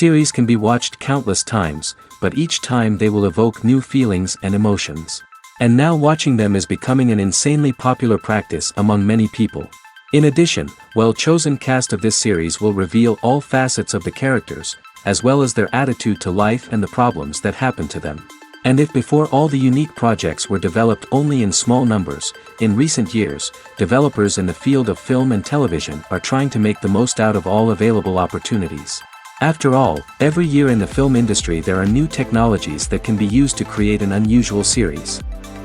Series can be watched countless times, but each time they will evoke new feelings and emotions. And now watching them is becoming an insanely popular practice among many people. In addition, well-chosen cast of this series will reveal all facets of the characters, as well as their attitude to life and the problems that happen to them. And if before all the unique projects were developed only in small numbers, in recent years, developers in the field of film and television are trying to make the most out of all available opportunities. After all, every year in the film industry there are new technologies that can be used to create an unusual series.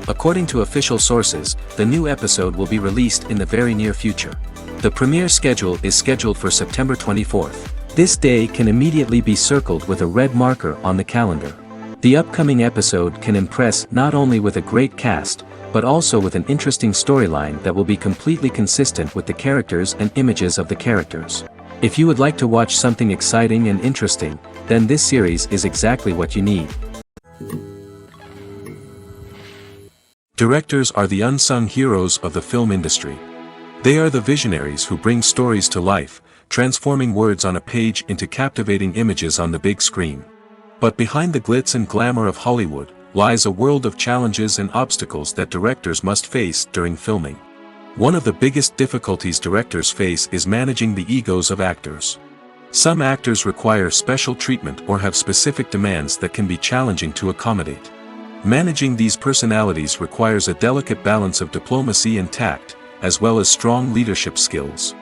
According to official sources, the new episode will be released in the very near future. The premiere schedule is scheduled for September 24th. This day can immediately be circled with a red marker on the calendar. The upcoming episode can impress not only with a great cast, but also with an interesting storyline that will be completely consistent with the characters and images of the characters. If you would like to watch something exciting and interesting, then this series is exactly what you need. Directors are the unsung heroes of the film industry. They are the visionaries who bring stories to life, transforming words on a page into captivating images on the big screen. But behind the glitz and glamour of Hollywood, lies a world of challenges and obstacles that directors must face during filming. One of the biggest difficulties directors face is managing the egos of actors. Some actors require special treatment or have specific demands that can be challenging to accommodate. Managing these personalities requires a delicate balance of diplomacy and tact, as well as strong leadership skills.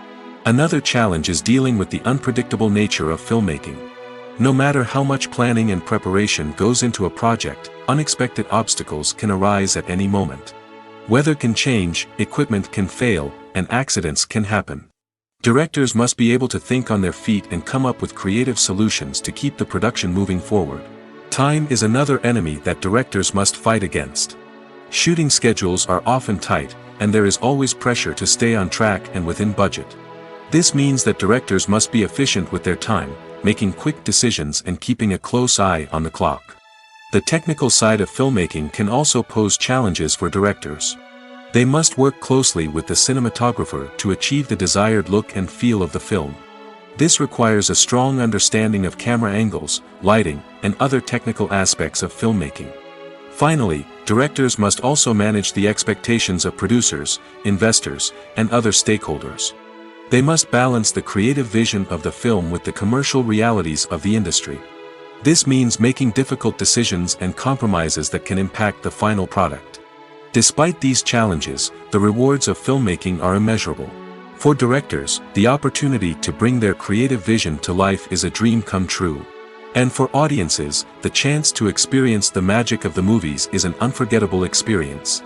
Another challenge is dealing with the unpredictable nature of filmmaking. No matter how much planning and preparation goes into a project, unexpected obstacles can arise at any moment. Weather can change, equipment can fail, and accidents can happen. Directors must be able to think on their feet and come up with creative solutions to keep the production moving forward. Time is another enemy that directors must fight against. Shooting schedules are often tight, and there is always pressure to stay on track and within budget. This means that directors must be efficient with their time, making quick decisions and keeping a close eye on the clock. The technical side of filmmaking can also pose challenges for directors. They must work closely with the cinematographer to achieve the desired look and feel of the film. This requires a strong understanding of camera angles, lighting, and other technical aspects of filmmaking. Finally, directors must also manage the expectations of producers, investors, and other stakeholders. They must balance the creative vision of the film with the commercial realities of the industry. This means making difficult decisions and compromises that can impact the final product. Despite these challenges, the rewards of filmmaking are immeasurable. For directors, the opportunity to bring their creative vision to life is a dream come true. And for audiences, the chance to experience the magic of the movies is an unforgettable experience.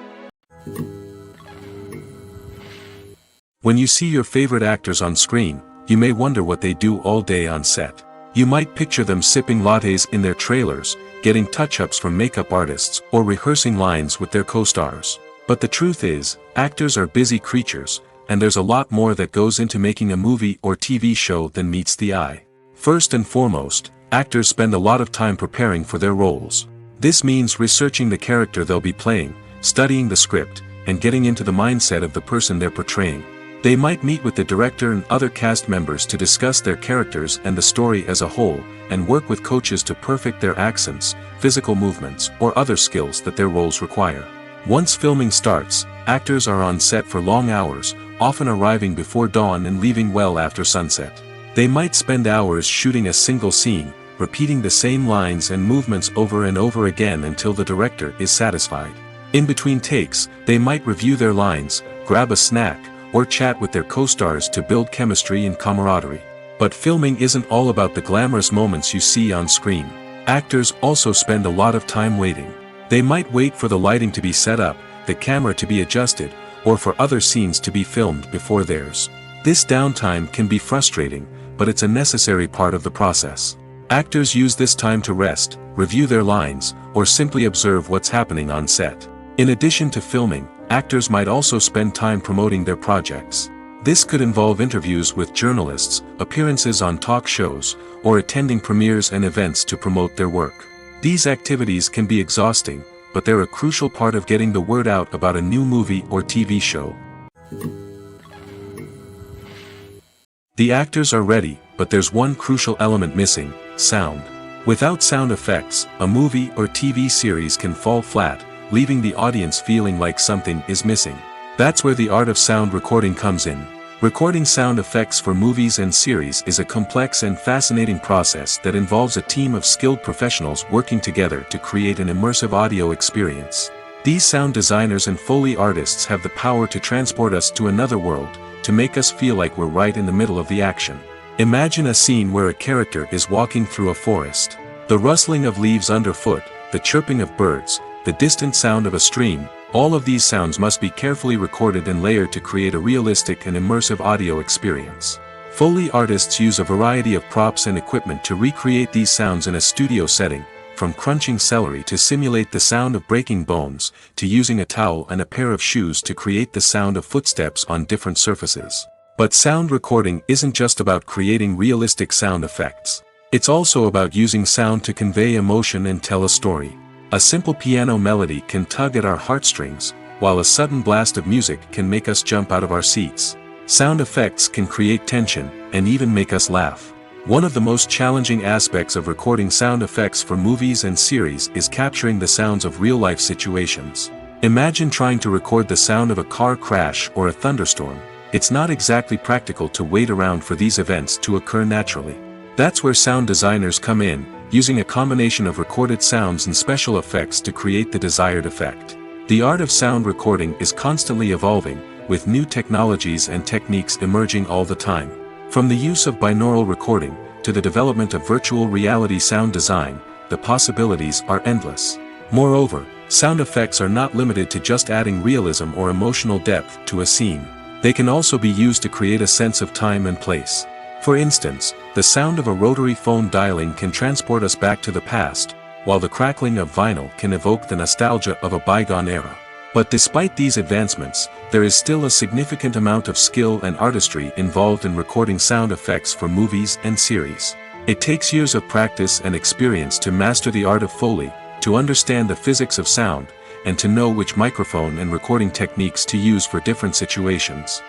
When you see your favorite actors on screen, you may wonder what they do all day on set. You might picture them sipping lattes in their trailers, getting touch-ups from makeup artists, or rehearsing lines with their co-stars. But the truth is, actors are busy creatures, and there's a lot more that goes into making a movie or TV show than meets the eye. First and foremost, actors spend a lot of time preparing for their roles. This means researching the character they'll be playing, studying the script, and getting into the mindset of the person they're portraying. They might meet with the director and other cast members to discuss their characters and the story as a whole, and work with coaches to perfect their accents, physical movements, or other skills that their roles require. Once filming starts, actors are on set for long hours, often arriving before dawn and leaving well after sunset. They might spend hours shooting a single scene, repeating the same lines and movements over and over again until the director is satisfied. In between takes, they might review their lines, grab a snack, or chat with their co-stars to build chemistry and camaraderie. But filming isn't all about the glamorous moments you see on screen. Actors also spend a lot of time waiting. They might wait for the lighting to be set up, the camera to be adjusted, or for other scenes to be filmed before theirs. This downtime can be frustrating, but it's a necessary part of the process. Actors use this time to rest, review their lines, or simply observe what's happening on set. In addition to filming, actors might also spend time promoting their projects. This could involve interviews with journalists, appearances on talk shows, or attending premieres and events to promote their work. These activities can be exhausting, but they're a crucial part of getting the word out about a new movie or TV show. The actors are ready, but there's one crucial element missing: Sound. Without sound effects, a movie or TV series can fall flat, leaving the audience feeling like something is missing. That's where the art of sound recording comes in. Recording sound effects for movies and series is a complex and fascinating process that involves a team of skilled professionals working together to create an immersive audio experience. These sound designers and Foley artists have the power to transport us to another world, to make us feel like we're right in the middle of the action. Imagine a scene where a character is walking through a forest. The rustling of leaves underfoot, the chirping of birds, the distant sound of a stream, all of these sounds must be carefully recorded and layered to create a realistic and immersive audio experience. Foley artists use a variety of props and equipment to recreate these sounds in a studio setting, from crunching celery to simulate the sound of breaking bones, to using a towel and a pair of shoes to create the sound of footsteps on different surfaces. But sound recording isn't just about creating realistic sound effects. It's also about using sound to convey emotion and tell a story. A simple piano melody can tug at our heartstrings, while a sudden blast of music can make us jump out of our seats. Sound effects can create tension, and even make us laugh. One of the most challenging aspects of recording sound effects for movies and series is capturing the sounds of real-life situations. Imagine trying to record the sound of a car crash or a thunderstorm. It's not exactly practical to wait around for these events to occur naturally. That's where sound designers come in, using a combination of recorded sounds and special effects to create the desired effect. The art of sound recording is constantly evolving, with new technologies and techniques emerging all the time. From the use of binaural recording, to the development of virtual reality sound design, the possibilities are endless. Moreover, sound effects are not limited to just adding realism or emotional depth to a scene. They can also be used to create a sense of time and place. For instance, the sound of a rotary phone dialing can transport us back to the past, while the crackling of vinyl can evoke the nostalgia of a bygone era. But despite these advancements, there is still a significant amount of skill and artistry involved in recording sound effects for movies and series. It takes years of practice and experience to master the art of Foley, to understand the physics of sound, and to know which microphone and recording techniques to use for different situations.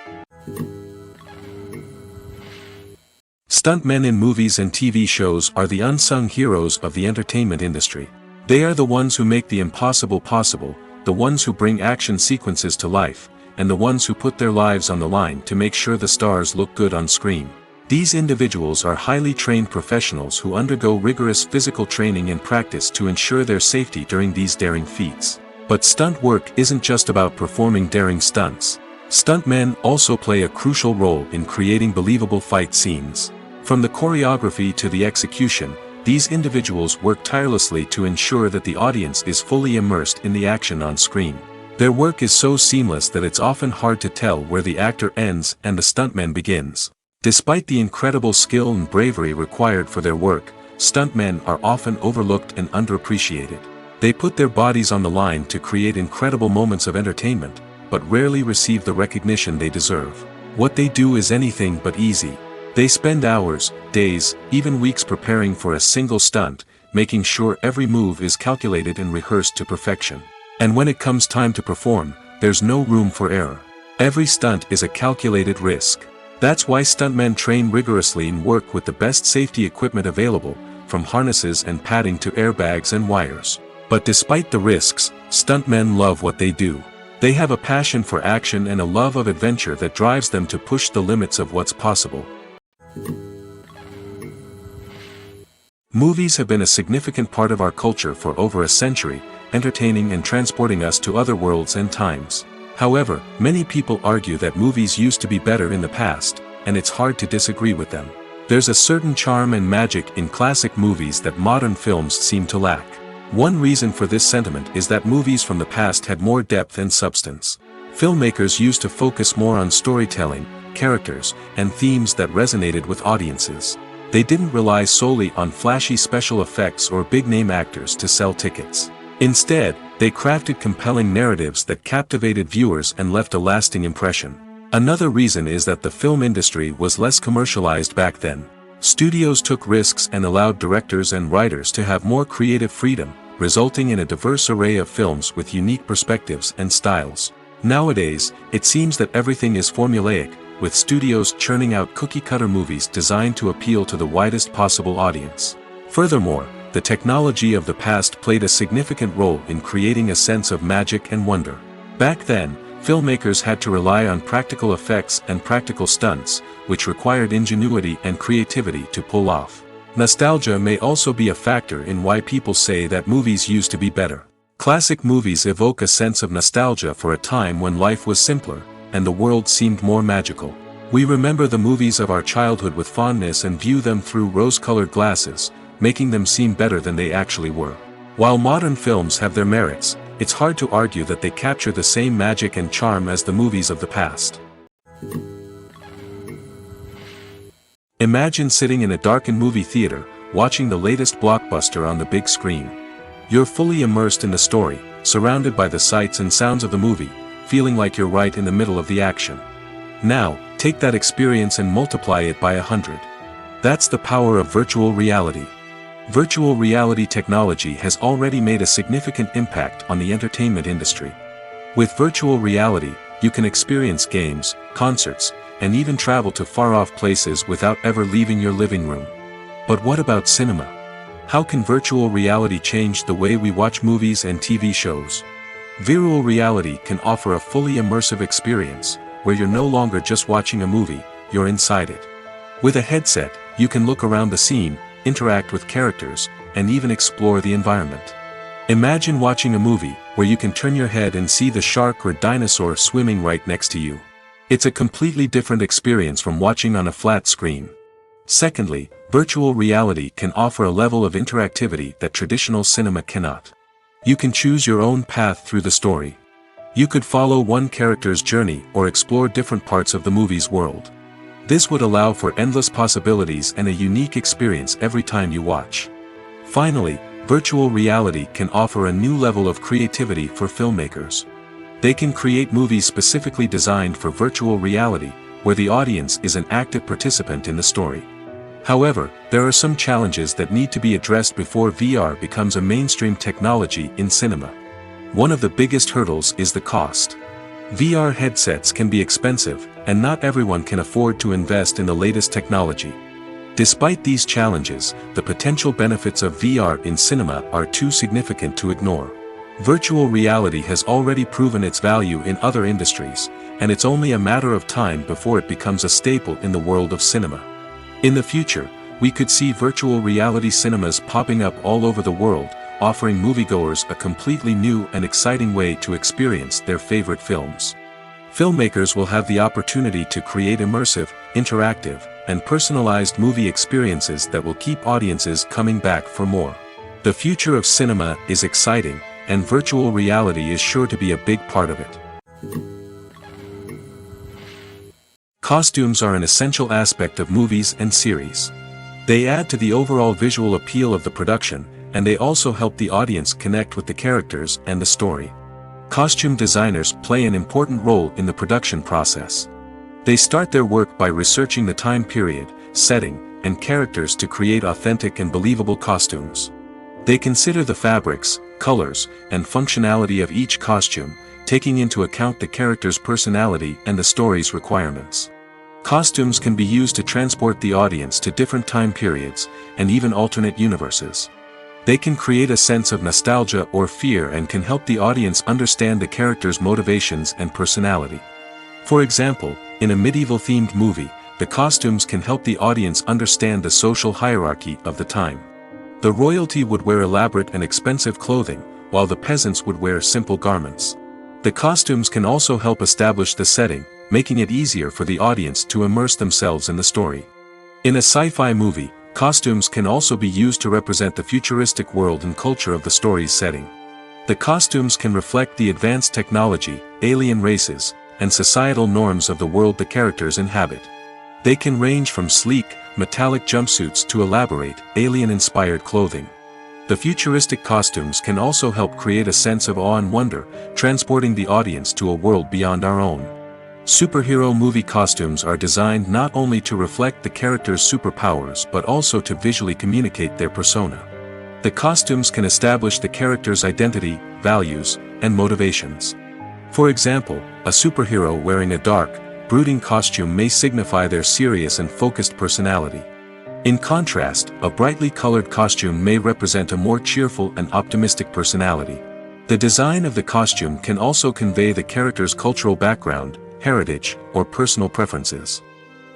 Stuntmen in movies and TV shows are the unsung heroes of the entertainment industry. They are the ones who make the impossible possible, the ones who bring action sequences to life, and the ones who put their lives on the line to make sure the stars look good on screen. These individuals are highly trained professionals who undergo rigorous physical training and practice to ensure their safety during these daring feats. But stunt work isn't just about performing daring stunts. Stuntmen also play a crucial role in creating believable fight scenes. From the choreography to the execution, these individuals work tirelessly to ensure that the audience is fully immersed in the action on screen. Their work is so seamless that it's often hard to tell where the actor ends and the stuntman begins. Despite the incredible skill and bravery required for their work, stuntmen are often overlooked and underappreciated. They put their bodies on the line to create incredible moments of entertainment, but rarely receive the recognition they deserve. What they do is anything but easy. They spend hours, days, even weeks preparing for a single stunt, making sure every move is calculated and rehearsed to perfection. And when it comes time to perform, there's no room for error. Every stunt is a calculated risk. That's why stuntmen train rigorously and work with the best safety equipment available, from harnesses and padding to airbags and wires. But despite the risks, stuntmen love what they do. They have a passion for action and a love of adventure that drives them to push the limits of what's possible. Movies have been a significant part of our culture for over a century, entertaining and transporting us to other worlds and times. However, many people argue that movies used to be better in the past, and it's hard to disagree with them. There's a certain charm and magic in classic movies that modern films seem to lack. One reason for this sentiment is that movies from the past had more depth and substance. Filmmakers used to focus more on storytelling, characters, and themes that resonated with audiences. They didn't rely solely on flashy special effects or big-name actors to sell tickets. Instead, they crafted compelling narratives that captivated viewers and left a lasting impression. Another reason is that the film industry was less commercialized back then. Studios took risks and allowed directors and writers to have more creative freedom, resulting in a diverse array of films with unique perspectives and styles. Nowadays, it seems that everything is formulaic, with studios churning out cookie-cutter movies designed to appeal to the widest possible audience. Furthermore, the technology of the past played a significant role in creating a sense of magic and wonder. Back then, filmmakers had to rely on practical effects and practical stunts, which required ingenuity and creativity to pull off. Nostalgia may also be a factor in why people say that movies used to be better. Classic movies evoke a sense of nostalgia for a time when life was simpler, and the world seemed more magical. We remember the movies of our childhood with fondness and view them through rose-colored glasses, making them seem better than they actually were. While modern films have their merits, it's hard to argue that they capture the same magic and charm as the movies of the past. Imagine sitting in a darkened movie theater, watching the latest blockbuster on the big screen. You're fully immersed in the story, surrounded by the sights and sounds of the movie, feeling like you're right in the middle of the action. Now, take that experience and multiply it by 100. That's the power of virtual reality. Virtual reality technology has already made a significant impact on the entertainment industry. With virtual reality, you can experience games, concerts, and even travel to far-off places without ever leaving your living room. But what about cinema? How can virtual reality change the way we watch movies and TV shows? Virtual reality can offer a fully immersive experience, where you're no longer just watching a movie, you're inside it. With a headset, you can look around the scene, interact with characters, and even explore the environment. Imagine watching a movie where you can turn your head and see the shark or dinosaur swimming right next to you. It's a completely different experience from watching on a flat screen. Secondly, virtual reality can offer a level of interactivity that traditional cinema cannot. You can choose your own path through the story. You could follow one character's journey or explore different parts of the movie's world. This would allow for endless possibilities and a unique experience every time you watch. Finally, virtual reality can offer a new level of creativity for filmmakers. They can create movies specifically designed for virtual reality, where the audience is an active participant in the story. However, there are some challenges that need to be addressed before VR becomes a mainstream technology in cinema. One of the biggest hurdles is the cost. VR headsets can be expensive, and not everyone can afford to invest in the latest technology. Despite these challenges, the potential benefits of VR in cinema are too significant to ignore. Virtual reality has already proven its value in other industries, and it's only a matter of time before it becomes a staple in the world of cinema. In the future, we could see virtual reality cinemas popping up all over the world, offering moviegoers a completely new and exciting way to experience their favorite films. Filmmakers will have the opportunity to create immersive, interactive, and personalized movie experiences that will keep audiences coming back for more. The future of cinema is exciting, and virtual reality is sure to be a big part of it. Costumes are an essential aspect of movies and series. They add to the overall visual appeal of the production, and they also help the audience connect with the characters and the story. Costume designers play an important role in the production process. They start their work by researching the time period, setting, and characters to create authentic and believable costumes. They consider the fabrics, colors, and functionality of each costume, taking into account the character's personality and the story's requirements. Costumes can be used to transport the audience to different time periods, and even alternate universes. They can create a sense of nostalgia or fear and can help the audience understand the character's motivations and personality. For example, in a medieval-themed movie, the costumes can help the audience understand the social hierarchy of the time. The royalty would wear elaborate and expensive clothing, while the peasants would wear simple garments. The costumes can also help establish the setting, making it easier for the audience to immerse themselves in the story. In a sci-fi movie, costumes can also be used to represent the futuristic world and culture of the story's setting. The costumes can reflect the advanced technology, alien races, and societal norms of the world the characters inhabit. They can range from sleek, metallic jumpsuits to elaborate, alien-inspired clothing. The futuristic costumes can also help create a sense of awe and wonder, transporting the audience to a world beyond our own. Superhero movie costumes are designed not only to reflect the character's superpowers but also to visually communicate their persona. The costumes can establish the character's identity, values, and motivations. For example, a superhero wearing a dark, brooding costume may signify their serious and focused personality. In contrast, a brightly colored costume may represent a more cheerful and optimistic personality. The design of the costume can also convey the character's cultural background, heritage, or personal preferences.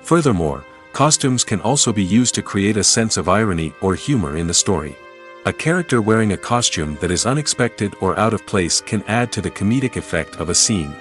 Furthermore, costumes can also be used to create a sense of irony or humor in the story. A character wearing a costume that is unexpected or out of place can add to the comedic effect of a scene.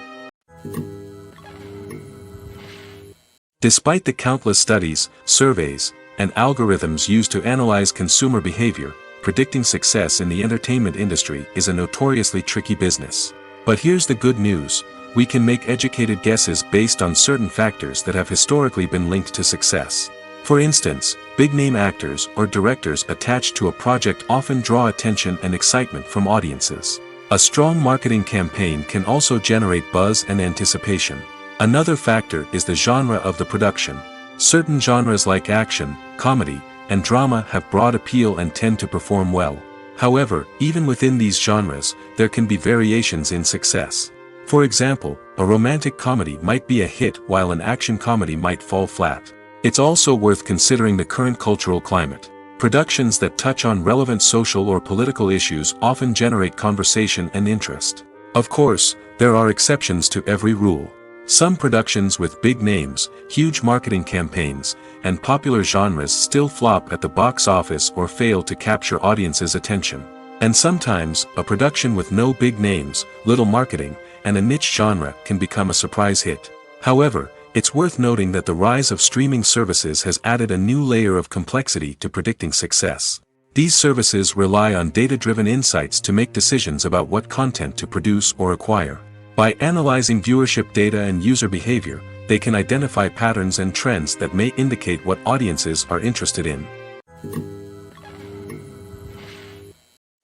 Despite the countless studies, surveys, and algorithms used to analyze consumer behavior, predicting success in the entertainment industry is a notoriously tricky business. But here's the good news: we can make educated guesses based on certain factors that have historically been linked to success. For instance, big-name actors or directors attached to a project often draw attention and excitement from audiences. A strong marketing campaign can also generate buzz and anticipation. Another factor is the genre of the production. Certain genres like action, comedy, and drama have broad appeal and tend to perform well. However, even within these genres, there can be variations in success. For example, a romantic comedy might be a hit while an action comedy might fall flat. It's also worth considering the current cultural climate. Productions that touch on relevant social or political issues often generate conversation and interest. Of course, there are exceptions to every rule. Some productions with big names, huge marketing campaigns, and popular genres still flop at the box office or fail to capture audiences' attention. And sometimes, a production with no big names, little marketing, and a niche genre can become a surprise hit. However, it's worth noting that the rise of streaming services has added a new layer of complexity to predicting success. These services rely on data-driven insights to make decisions about what content to produce or acquire. By analyzing viewership data and user behavior, they can identify patterns and trends that may indicate what audiences are interested in.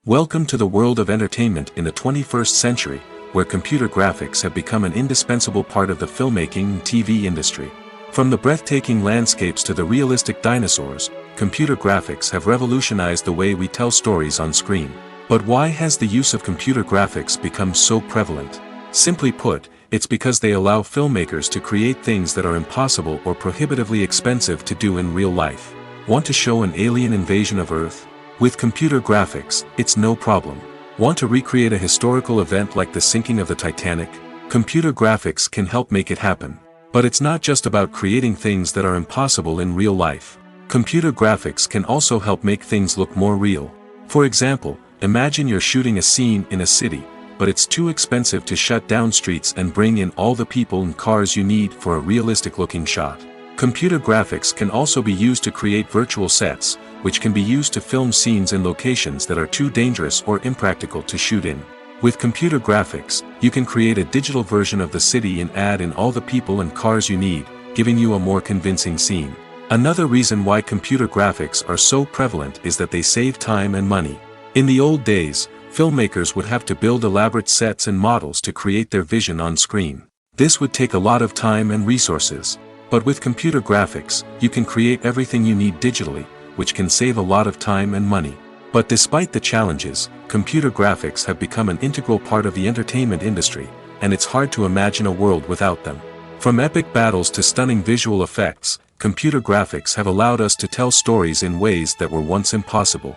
Welcome to the world of entertainment in the 21st century, where computer graphics have become an indispensable part of the filmmaking and TV industry. From the breathtaking landscapes to the realistic dinosaurs, computer graphics have revolutionized the way we tell stories on screen. But why has the use of computer graphics become so prevalent? Simply put, it's because they allow filmmakers to create things that are impossible or prohibitively expensive to do in real life. Want to show an alien invasion of Earth? With computer graphics, it's no problem. Want to recreate a historical event like the sinking of the Titanic? Computer graphics can help make it happen. But it's not just about creating things that are impossible in real life. Computer graphics can also help make things look more real. For example, imagine you're shooting a scene in a city, but it's too expensive to shut down streets and bring in all the people and cars you need for a realistic-looking shot. Computer graphics can also be used to create virtual sets, which can be used to film scenes in locations that are too dangerous or impractical to shoot in. With computer graphics, you can create a digital version of the city and add in all the people and cars you need, giving you a more convincing scene. Another reason why computer graphics are so prevalent is that they save time and money. In the old days, filmmakers would have to build elaborate sets and models to create their vision on screen. This would take a lot of time and resources. But with computer graphics, you can create everything you need digitally, which can save a lot of time and money. But despite the challenges, computer graphics have become an integral part of the entertainment industry, and it's hard to imagine a world without them. From epic battles to stunning visual effects, computer graphics have allowed us to tell stories in ways that were once impossible.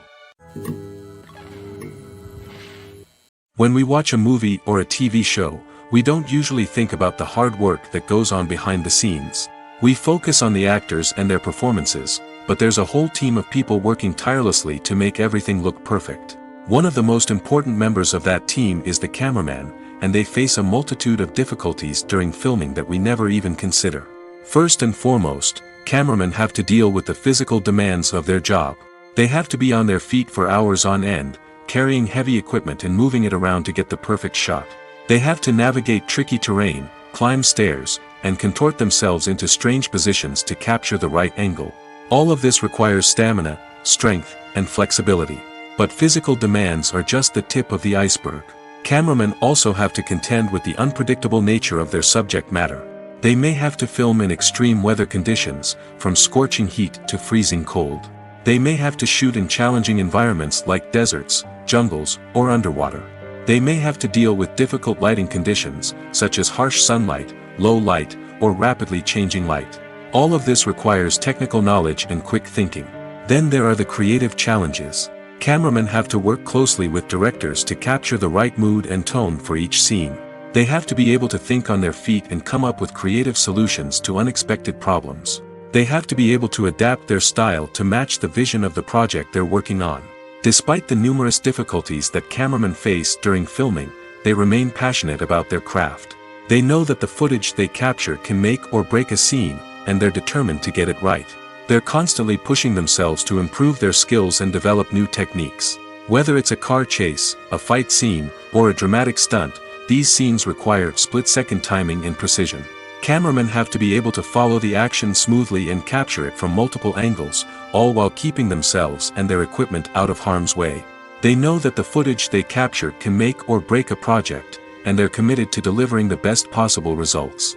When we watch a movie or a TV show, we don't usually think about the hard work that goes on behind the scenes. We focus on the actors and their performances, but there's a whole team of people working tirelessly to make everything look perfect. One of the most important members of that team is the cameraman, and they face a multitude of difficulties during filming that we never even consider. First and foremost, cameramen have to deal with the physical demands of their job. They have to be on their feet for hours on end, carrying heavy equipment and moving it around to get the perfect shot. They have to navigate tricky terrain, climb stairs, and contort themselves into strange positions to capture the right angle. All of this requires stamina, strength, and flexibility. But physical demands are just the tip of the iceberg. Cameramen also have to contend with the unpredictable nature of their subject matter. They may have to film in extreme weather conditions, from scorching heat to freezing cold. They may have to shoot in challenging environments like deserts, jungles, or underwater. They may have to deal with difficult lighting conditions, such as harsh sunlight, low light, or rapidly changing light. All of this requires technical knowledge and quick thinking. Then there are the creative challenges. Cameramen have to work closely with directors to capture the right mood and tone for each scene. They have to be able to think on their feet and come up with creative solutions to unexpected problems. They have to be able to adapt their style to match the vision of the project they're working on. Despite the numerous difficulties that cameramen face during filming, they remain passionate about their craft. They know that the footage they capture can make or break a scene, and they're determined to get it right. They're constantly pushing themselves to improve their skills and develop new techniques. Whether it's a car chase, a fight scene, or a dramatic stunt, these scenes require split-second timing and precision. Cameramen have to be able to follow the action smoothly and capture it from multiple angles, all while keeping themselves and their equipment out of harm's way. They know that the footage they capture can make or break a project, and they're committed to delivering the best possible results.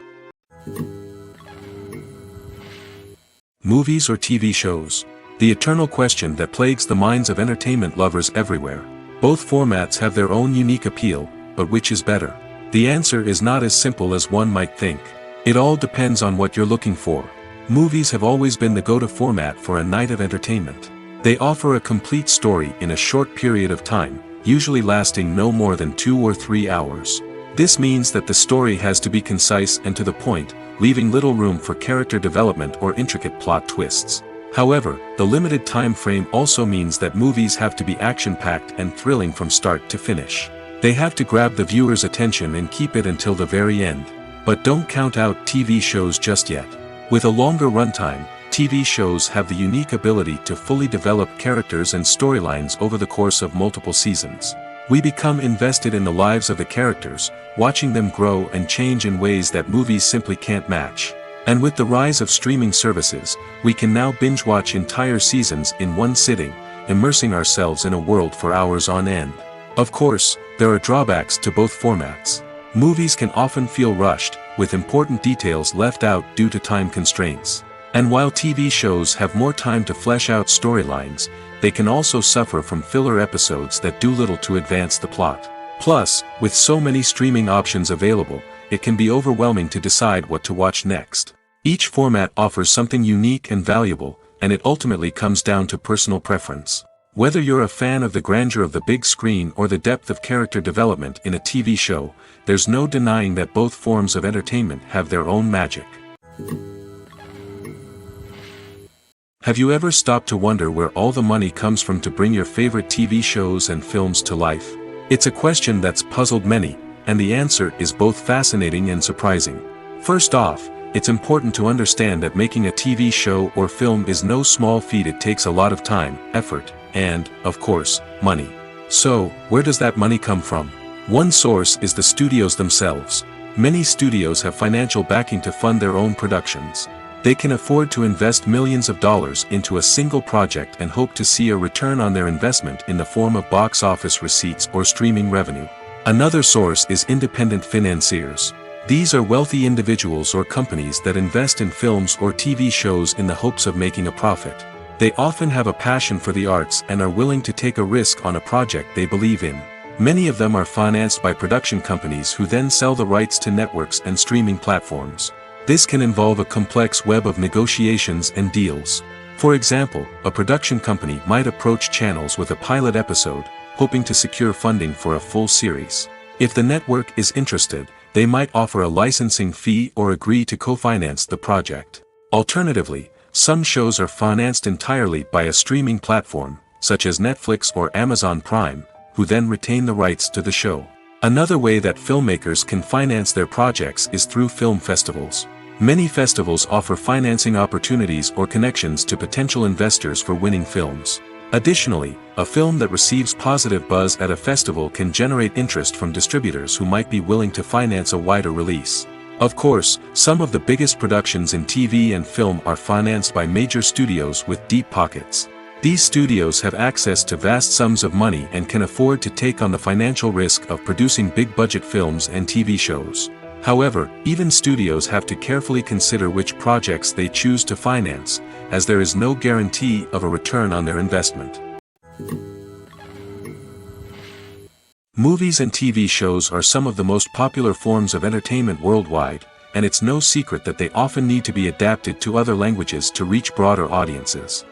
Movies or TV shows? The eternal question that plagues the minds of entertainment lovers everywhere. Both formats have their own unique appeal, but which is better? The answer is not as simple as one might think. It all depends on what you're looking for. Movies have always been the go-to format for a night of entertainment. They offer a complete story in a short period of time, usually lasting no more than 2 or 3 hours. This means that the story has to be concise and to the point, leaving little room for character development or intricate plot twists. However, the limited time frame also means that movies have to be action-packed and thrilling from start to finish. They have to grab the viewer's attention and keep it until the very end. But don't count out TV shows just yet. With a longer runtime, TV shows have the unique ability to fully develop characters and storylines over the course of multiple seasons. We become invested in the lives of the characters, watching them grow and change in ways that movies simply can't match. And with the rise of streaming services, we can now binge-watch entire seasons in one sitting, immersing ourselves in a world for hours on end. Of course, there are drawbacks to both formats. Movies can often feel rushed, with important details left out due to time constraints. And while TV shows have more time to flesh out storylines, they can also suffer from filler episodes that do little to advance the plot. Plus, with so many streaming options available, it can be overwhelming to decide what to watch next. Each format offers something unique and valuable, and it ultimately comes down to personal preference. Whether you're a fan of the grandeur of the big screen or the depth of character development in a TV show, there's no denying that both forms of entertainment have their own magic. Have you ever stopped to wonder where all the money comes from to bring your favorite TV shows and films to life? It's a question that's puzzled many, and the answer is both fascinating and surprising. First off, it's important to understand that making a TV show or film is no small feat. It takes a lot of time, effort, and, of course, money. So, where does that money come from? One source is the studios themselves. Many studios have financial backing to fund their own productions. They can afford to invest millions of dollars into a single project and hope to see a return on their investment in the form of box office receipts or streaming revenue. Another source is independent financiers. These are wealthy individuals or companies that invest in films or TV shows in the hopes of making a profit. They often have a passion for the arts and are willing to take a risk on a project they believe in. Many of them are financed by production companies who then sell the rights to networks and streaming platforms. This can involve a complex web of negotiations and deals. For example, a production company might approach channels with a pilot episode, hoping to secure funding for a full series. If the network is interested, they might offer a licensing fee or agree to co-finance the project. Alternatively, some shows are financed entirely by a streaming platform, such as Netflix or Amazon Prime, who then retain the rights to the show. Another way that filmmakers can finance their projects is through film festivals. Many festivals offer financing opportunities or connections to potential investors for winning films. Additionally, a film that receives positive buzz at a festival can generate interest from distributors who might be willing to finance a wider release. Of course, some of the biggest productions in TV and film are financed by major studios with deep pockets. These studios have access to vast sums of money and can afford to take on the financial risk of producing big-budget films and TV shows. However, even studios have to carefully consider which projects they choose to finance, as there is no guarantee of a return on their investment. Movies and TV shows are some of the most popular forms of entertainment worldwide, and it's no secret that they often need to be adapted to other languages to reach broader audiences.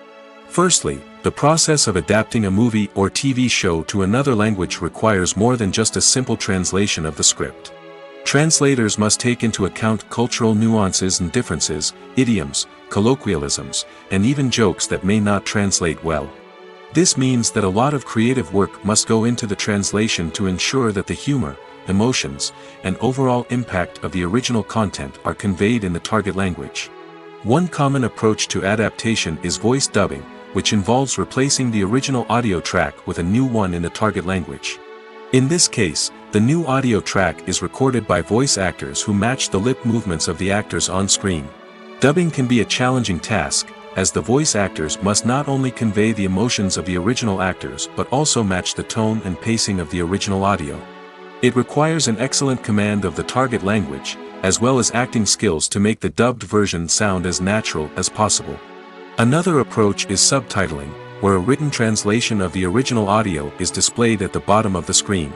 Firstly, the process of adapting a movie or TV show to another language requires more than just a simple translation of the script. Translators must take into account cultural nuances and differences, idioms, colloquialisms, and even jokes that may not translate well. This means that a lot of creative work must go into the translation to ensure that the humor, emotions, and overall impact of the original content are conveyed in the target language. One common approach to adaptation is voice dubbing, which involves replacing the original audio track with a new one in the target language. In this case, the new audio track is recorded by voice actors who match the lip movements of the actors on screen. Dubbing can be a challenging task, as the voice actors must not only convey the emotions of the original actors but also match the tone and pacing of the original audio. It requires an excellent command of the target language, as well as acting skills to make the dubbed version sound as natural as possible. Another approach is subtitling, where a written translation of the original audio is displayed at the bottom of the screen.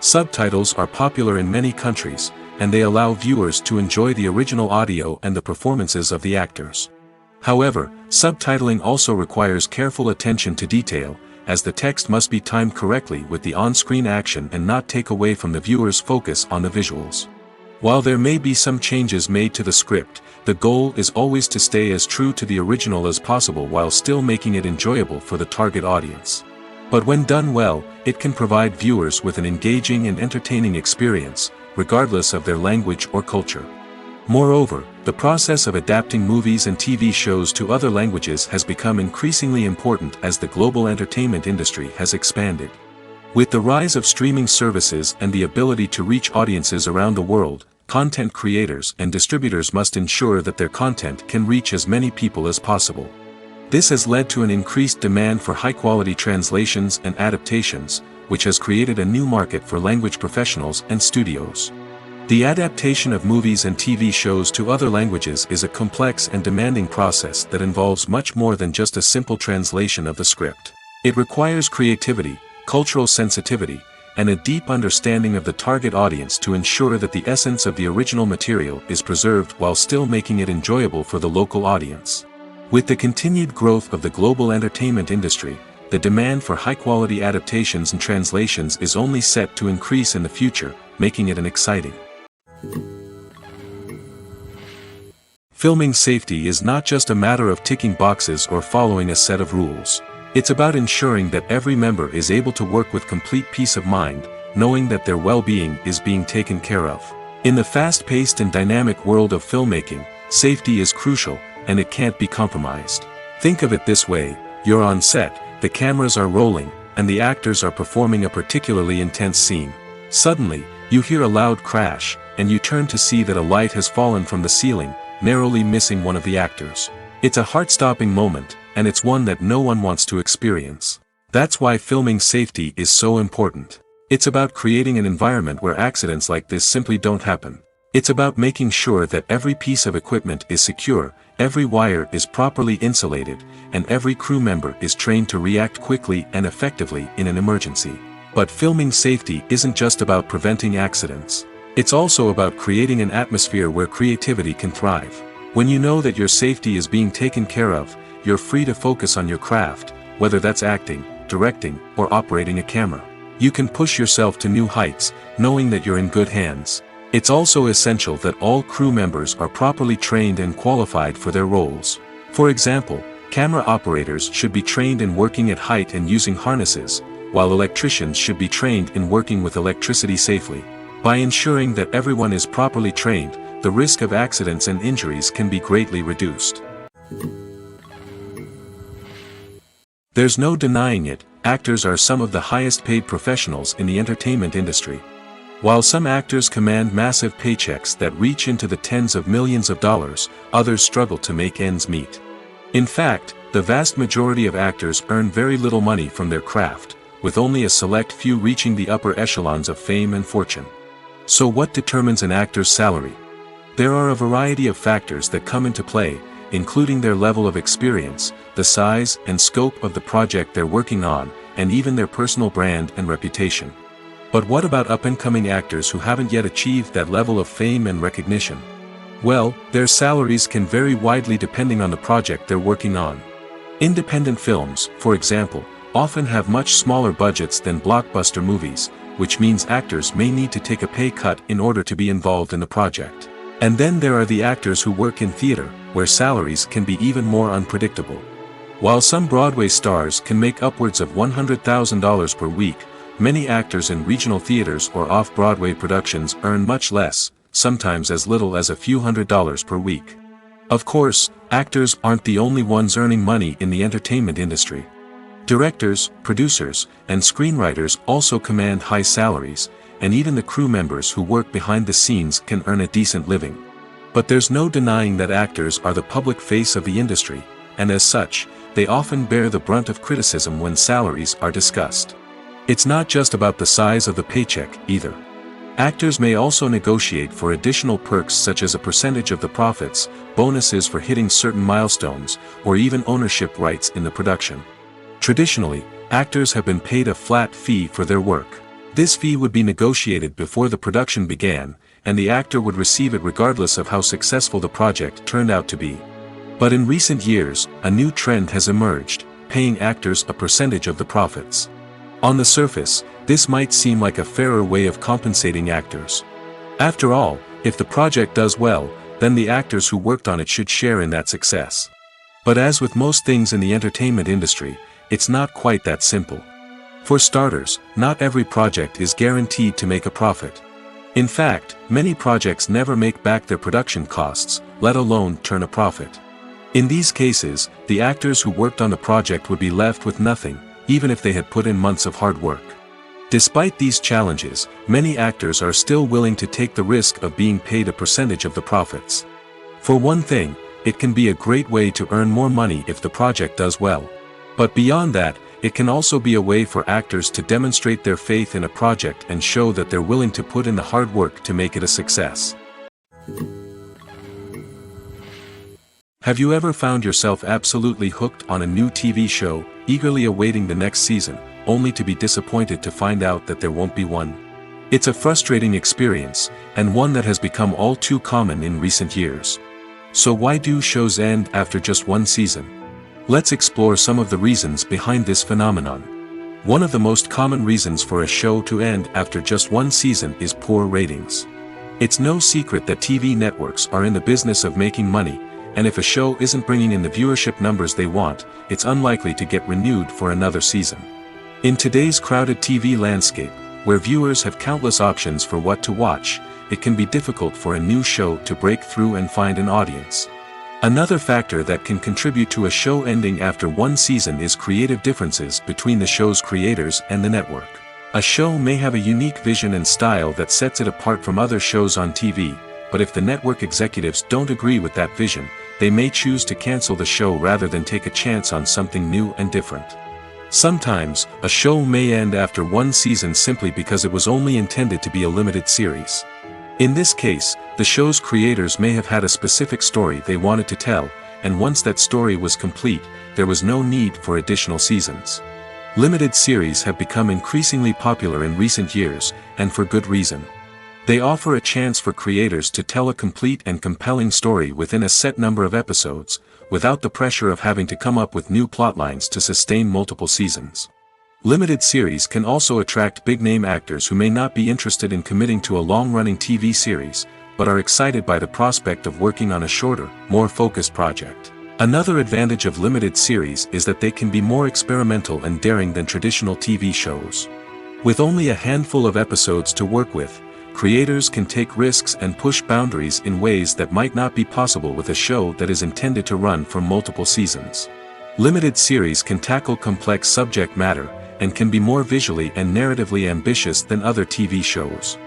Subtitles are popular in many countries, and they allow viewers to enjoy the original audio and the performances of the actors. However, subtitling also requires careful attention to detail, as the text must be timed correctly with the on-screen action and not take away from the viewer's focus on the visuals. While there may be some changes made to the script, the goal is always to stay as true to the original as possible while still making it enjoyable for the target audience. But when done well, it can provide viewers with an engaging and entertaining experience, regardless of their language or culture. Moreover, the process of adapting movies and TV shows to other languages has become increasingly important as the global entertainment industry has expanded. With the rise of streaming services and the ability to reach audiences around the world, content creators and distributors must ensure that their content can reach as many people as possible. This has led to an increased demand for high-quality translations and adaptations, which has created a new market for language professionals and studios. The adaptation of movies and TV shows to other languages is a complex and demanding process that involves much more than just a simple translation of the script. It requires creativity, cultural sensitivity, and a deep understanding of the target audience to ensure that the essence of the original material is preserved while still making it enjoyable for the local audience. With the continued growth of the global entertainment industry, the demand for high-quality adaptations and translations is only set to increase in the future, making it an exciting. Filming safety is not just a matter of ticking boxes or following a set of rules. It's about ensuring that every member is able to work with complete peace of mind, knowing that their well-being is being taken care of. In the fast-paced and dynamic world of filmmaking, safety is crucial, and it can't be compromised. Think of it this way: you're on set, the cameras are rolling, and the actors are performing a particularly intense scene. Suddenly, you hear a loud crash, and you turn to see that a light has fallen from the ceiling, narrowly missing one of the actors. It's a heart-stopping moment, and it's one that no one wants to experience. That's why filming safety is so important. It's about creating an environment where accidents like this simply don't happen. It's about making sure that every piece of equipment is secure, every wire is properly insulated, and every crew member is trained to react quickly and effectively in an emergency. But filming safety isn't just about preventing accidents. It's also about creating an atmosphere where creativity can thrive. When you know that your safety is being taken care of, you're free to focus on your craft, whether that's acting, directing, or operating a camera. You can push yourself to new heights, knowing that you're in good hands. It's also essential that all crew members are properly trained and qualified for their roles. For example, camera operators should be trained in working at height and using harnesses, while electricians should be trained in working with electricity safely. By ensuring that everyone is properly trained, the risk of accidents and injuries can be greatly reduced. There's no denying it, actors are some of the highest paid professionals in the entertainment industry. While some actors command massive paychecks that reach into the tens of millions of dollars, others struggle to make ends meet. In fact, the vast majority of actors earn very little money from their craft, with only a select few reaching the upper echelons of fame and fortune. So what determines an actor's salary? There are a variety of factors that come into play, including their level of experience, the size and scope of the project they're working on, and even their personal brand and reputation. But what about up-and-coming actors who haven't yet achieved that level of fame and recognition? Well, their salaries can vary widely depending on the project they're working on. Independent films, for example, often have much smaller budgets than blockbuster movies, which means actors may need to take a pay cut in order to be involved in the project. And then there are the actors who work in theater, where salaries can be even more unpredictable. While some Broadway stars can make upwards of $100,000 per week, many actors in regional theaters or off-Broadway productions earn much less, sometimes as little as a few $100s per week. Of course, actors aren't the only ones earning money in the entertainment industry. Directors, producers, and screenwriters also command high salaries, and even the crew members who work behind the scenes can earn a decent living. But there's no denying that actors are the public face of the industry, and as such, they often bear the brunt of criticism when salaries are discussed. It's not just about the size of the paycheck, either. Actors may also negotiate for additional perks such as a percentage of the profits, bonuses for hitting certain milestones, or even ownership rights in the production. Traditionally, actors have been paid a flat fee for their work. This fee would be negotiated before the production began, and the actor would receive it regardless of how successful the project turned out to be. But in recent years, a new trend has emerged, paying actors a percentage of the profits. On the surface, this might seem like a fairer way of compensating actors. After all, if the project does well, then the actors who worked on it should share in that success. But as with most things in the entertainment industry, it's not quite that simple. For starters, not every project is guaranteed to make a profit. In fact, many projects never make back their production costs, let alone turn a profit. In these cases, the actors who worked on the project would be left with nothing, even if they had put in months of hard work. Despite these challenges, many actors are still willing to take the risk of being paid a percentage of the profits. For one thing, it can be a great way to earn more money if the project does well. But beyond that, it can also be a way for actors to demonstrate their faith in a project and show that they're willing to put in the hard work to make it a success. Have you ever found yourself absolutely hooked on a new TV show, eagerly awaiting the next season, only to be disappointed to find out that there won't be one? It's a frustrating experience, and one that has become all too common in recent years. So why do shows end after just one season? Let's explore some of the reasons behind this phenomenon. One of the most common reasons for a show to end after just one season is poor ratings. It's no secret that TV networks are in the business of making money, and if a show isn't bringing in the viewership numbers they want, it's unlikely to get renewed for another season. In today's crowded TV landscape, where viewers have countless options for what to watch, it can be difficult for a new show to break through and find an audience. Another factor that can contribute to a show ending after one season is creative differences between the show's creators and the network. A show may have a unique vision and style that sets it apart from other shows on TV, but if the network executives don't agree with that vision, they may choose to cancel the show rather than take a chance on something new and different. Sometimes, a show may end after one season simply because it was only intended to be a limited series. In this case, the show's creators may have had a specific story they wanted to tell, and once that story was complete, there was no need for additional seasons. Limited series have become increasingly popular in recent years, and for good reason. They offer a chance for creators to tell a complete and compelling story within a set number of episodes, without the pressure of having to come up with new plotlines to sustain multiple seasons. Limited series can also attract big-name actors who may not be interested in committing to a long-running TV series, but are excited by the prospect of working on a shorter, more focused project. Another advantage of limited series is that they can be more experimental and daring than traditional TV shows. With only a handful of episodes to work with, creators can take risks and push boundaries in ways that might not be possible with a show that is intended to run for multiple seasons. Limited series can tackle complex subject matter, and can be more visually and narratively ambitious than other TV shows.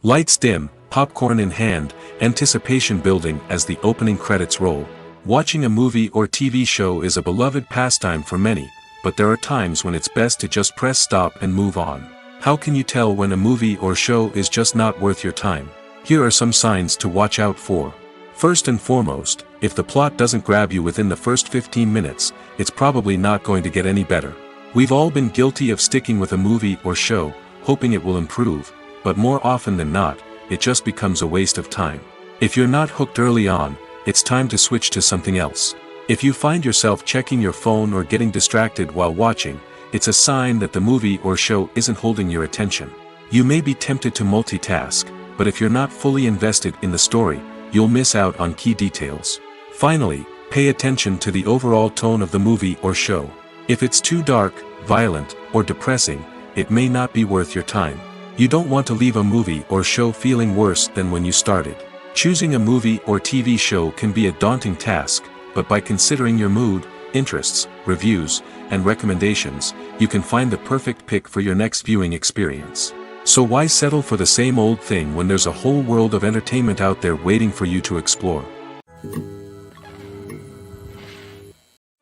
Lights dim, popcorn in hand, anticipation building as the opening credits roll. Watching a movie or TV show is a beloved pastime for many, but there are times when it's best to just press stop and move on. How can you tell when a movie or show is just not worth your time? Here are some signs to watch out for. First and foremost, if the plot doesn't grab you within the first 15 minutes, it's probably not going to get any better. We've all been guilty of sticking with a movie or show, hoping it will improve, but more often than not, it just becomes a waste of time. If you're not hooked early on, it's time to switch to something else. If you find yourself checking your phone or getting distracted while watching, it's a sign that the movie or show isn't holding your attention. You may be tempted to multitask, but if you're not fully invested in the story, you'll miss out on key details. Finally, pay attention to the overall tone of the movie or show. If it's too dark, violent, or depressing, it may not be worth your time. You don't want to leave a movie or show feeling worse than when you started. Choosing a movie or TV show can be a daunting task, but by considering your mood, interests, reviews, and recommendations, you can find the perfect pick for your next viewing experience. So why settle for the same old thing when there's a whole world of entertainment out there waiting for you to explore?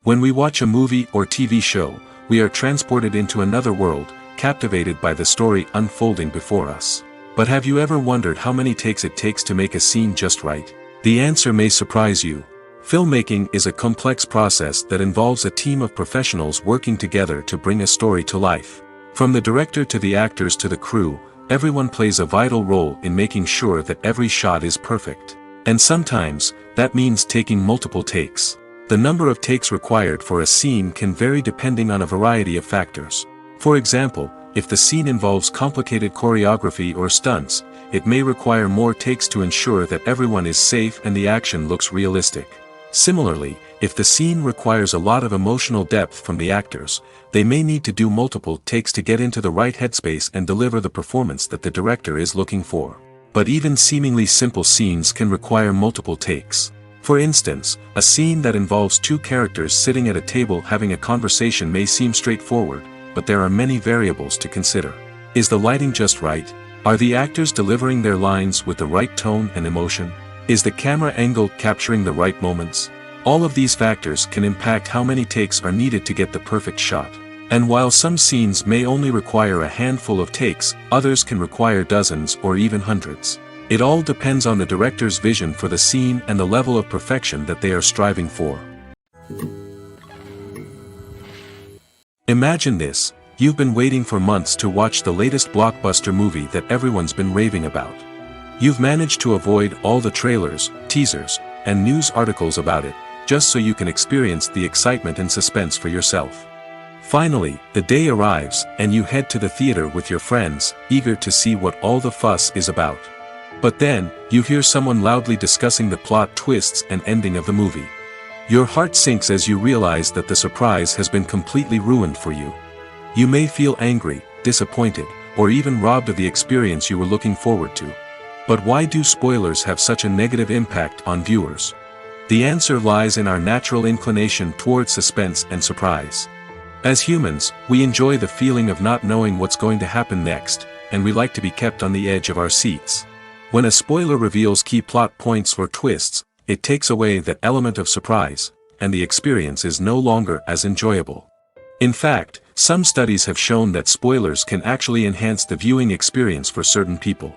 When we watch a movie or TV show, we are transported into another world, captivated by the story unfolding before us. But have you ever wondered how many takes it takes to make a scene just right? The answer may surprise you. Filmmaking is a complex process that involves a team of professionals working together to bring a story to life. From the director to the actors to the crew, everyone plays a vital role in making sure that every shot is perfect. And sometimes, that means taking multiple takes. The number of takes required for a scene can vary depending on a variety of factors. For example, if the scene involves complicated choreography or stunts, it may require more takes to ensure that everyone is safe and the action looks realistic. Similarly, if the scene requires a lot of emotional depth from the actors, they may need to do multiple takes to get into the right headspace and deliver the performance that the director is looking for. But even seemingly simple scenes can require multiple takes. For instance, a scene that involves two characters sitting at a table having a conversation may seem straightforward, but there are many variables to consider. Is the lighting just right? Are the actors delivering their lines with the right tone and emotion? Is the camera angle capturing the right moments? All of these factors can impact how many takes are needed to get the perfect shot. And while some scenes may only require a handful of takes, others can require dozens or even hundreds. It all depends on the director's vision for the scene and the level of perfection that they are striving for. Imagine this: you've been waiting for months to watch the latest blockbuster movie that everyone's been raving about. You've managed to avoid all the trailers, teasers, and news articles about it, just so you can experience the excitement and suspense for yourself. Finally, the day arrives, and you head to the theater with your friends, eager to see what all the fuss is about. But then, you hear someone loudly discussing the plot twists and ending of the movie. Your heart sinks as you realize that the surprise has been completely ruined for you. You may feel angry, disappointed, or even robbed of the experience you were looking forward to. But why do spoilers have such a negative impact on viewers? The answer lies in our natural inclination towards suspense and surprise. As humans, we enjoy the feeling of not knowing what's going to happen next, and we like to be kept on the edge of our seats. When a spoiler reveals key plot points or twists, it takes away that element of surprise, and the experience is no longer as enjoyable. In fact, some studies have shown that spoilers can actually enhance the viewing experience for certain people.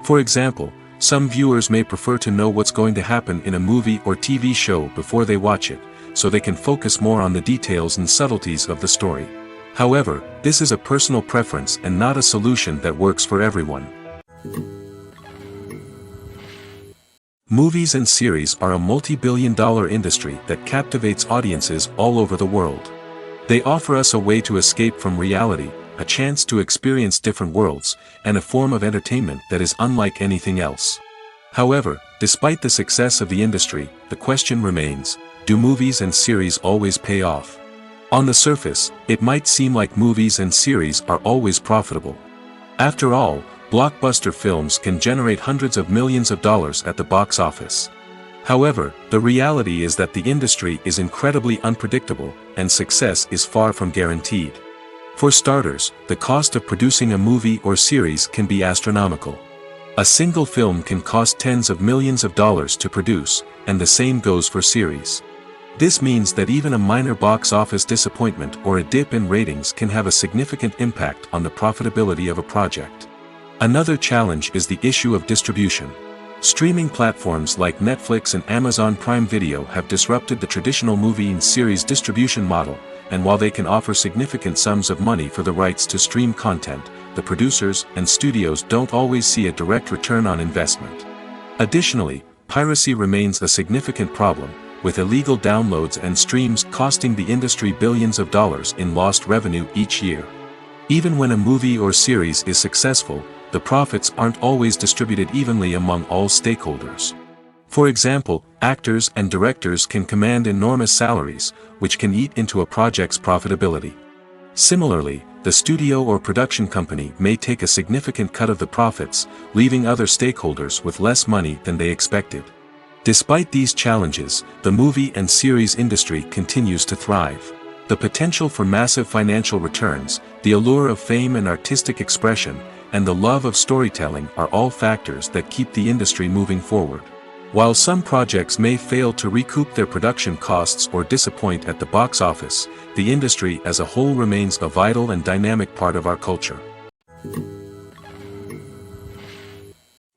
For example, some viewers may prefer to know what's going to happen in a movie or TV show before they watch it, so they can focus more on the details and subtleties of the story. However, this is a personal preference and not a solution that works for everyone. Movies and series are a multi-billion-dollar industry that captivates audiences all over the world. They offer us a way to escape from reality, a chance to experience different worlds, and a form of entertainment that is unlike anything else. However, despite the success of the industry, the question remains: do movies and series always pay off? On the surface, it might seem like movies and series are always profitable. After all, blockbuster films can generate hundreds of millions of dollars at the box office. However, the reality is that the industry is incredibly unpredictable, and success is far from guaranteed. For starters, the cost of producing a movie or series can be astronomical. A single film can cost tens of millions of dollars to produce, and the same goes for series. This means that even a minor box office disappointment or a dip in ratings can have a significant impact on the profitability of a project. Another challenge is the issue of distribution. Streaming platforms like Netflix and Amazon Prime Video have disrupted the traditional movie and series distribution model, and while they can offer significant sums of money for the rights to stream content, the producers and studios don't always see a direct return on investment. Additionally, piracy remains a significant problem, with illegal downloads and streams costing the industry billions of dollars in lost revenue each year. Even when a movie or series is successful, the profits aren't always distributed evenly among all stakeholders. For example, actors and directors can command enormous salaries, which can eat into a project's profitability. Similarly, the studio or production company may take a significant cut of the profits, leaving other stakeholders with less money than they expected. Despite these challenges, the movie and series industry continues to thrive. The potential for massive financial returns, the allure of fame and artistic expression, and the love of storytelling are all factors that keep the industry moving forward. While some projects may fail to recoup their production costs or disappoint at the box office, the industry as a whole remains a vital and dynamic part of our culture.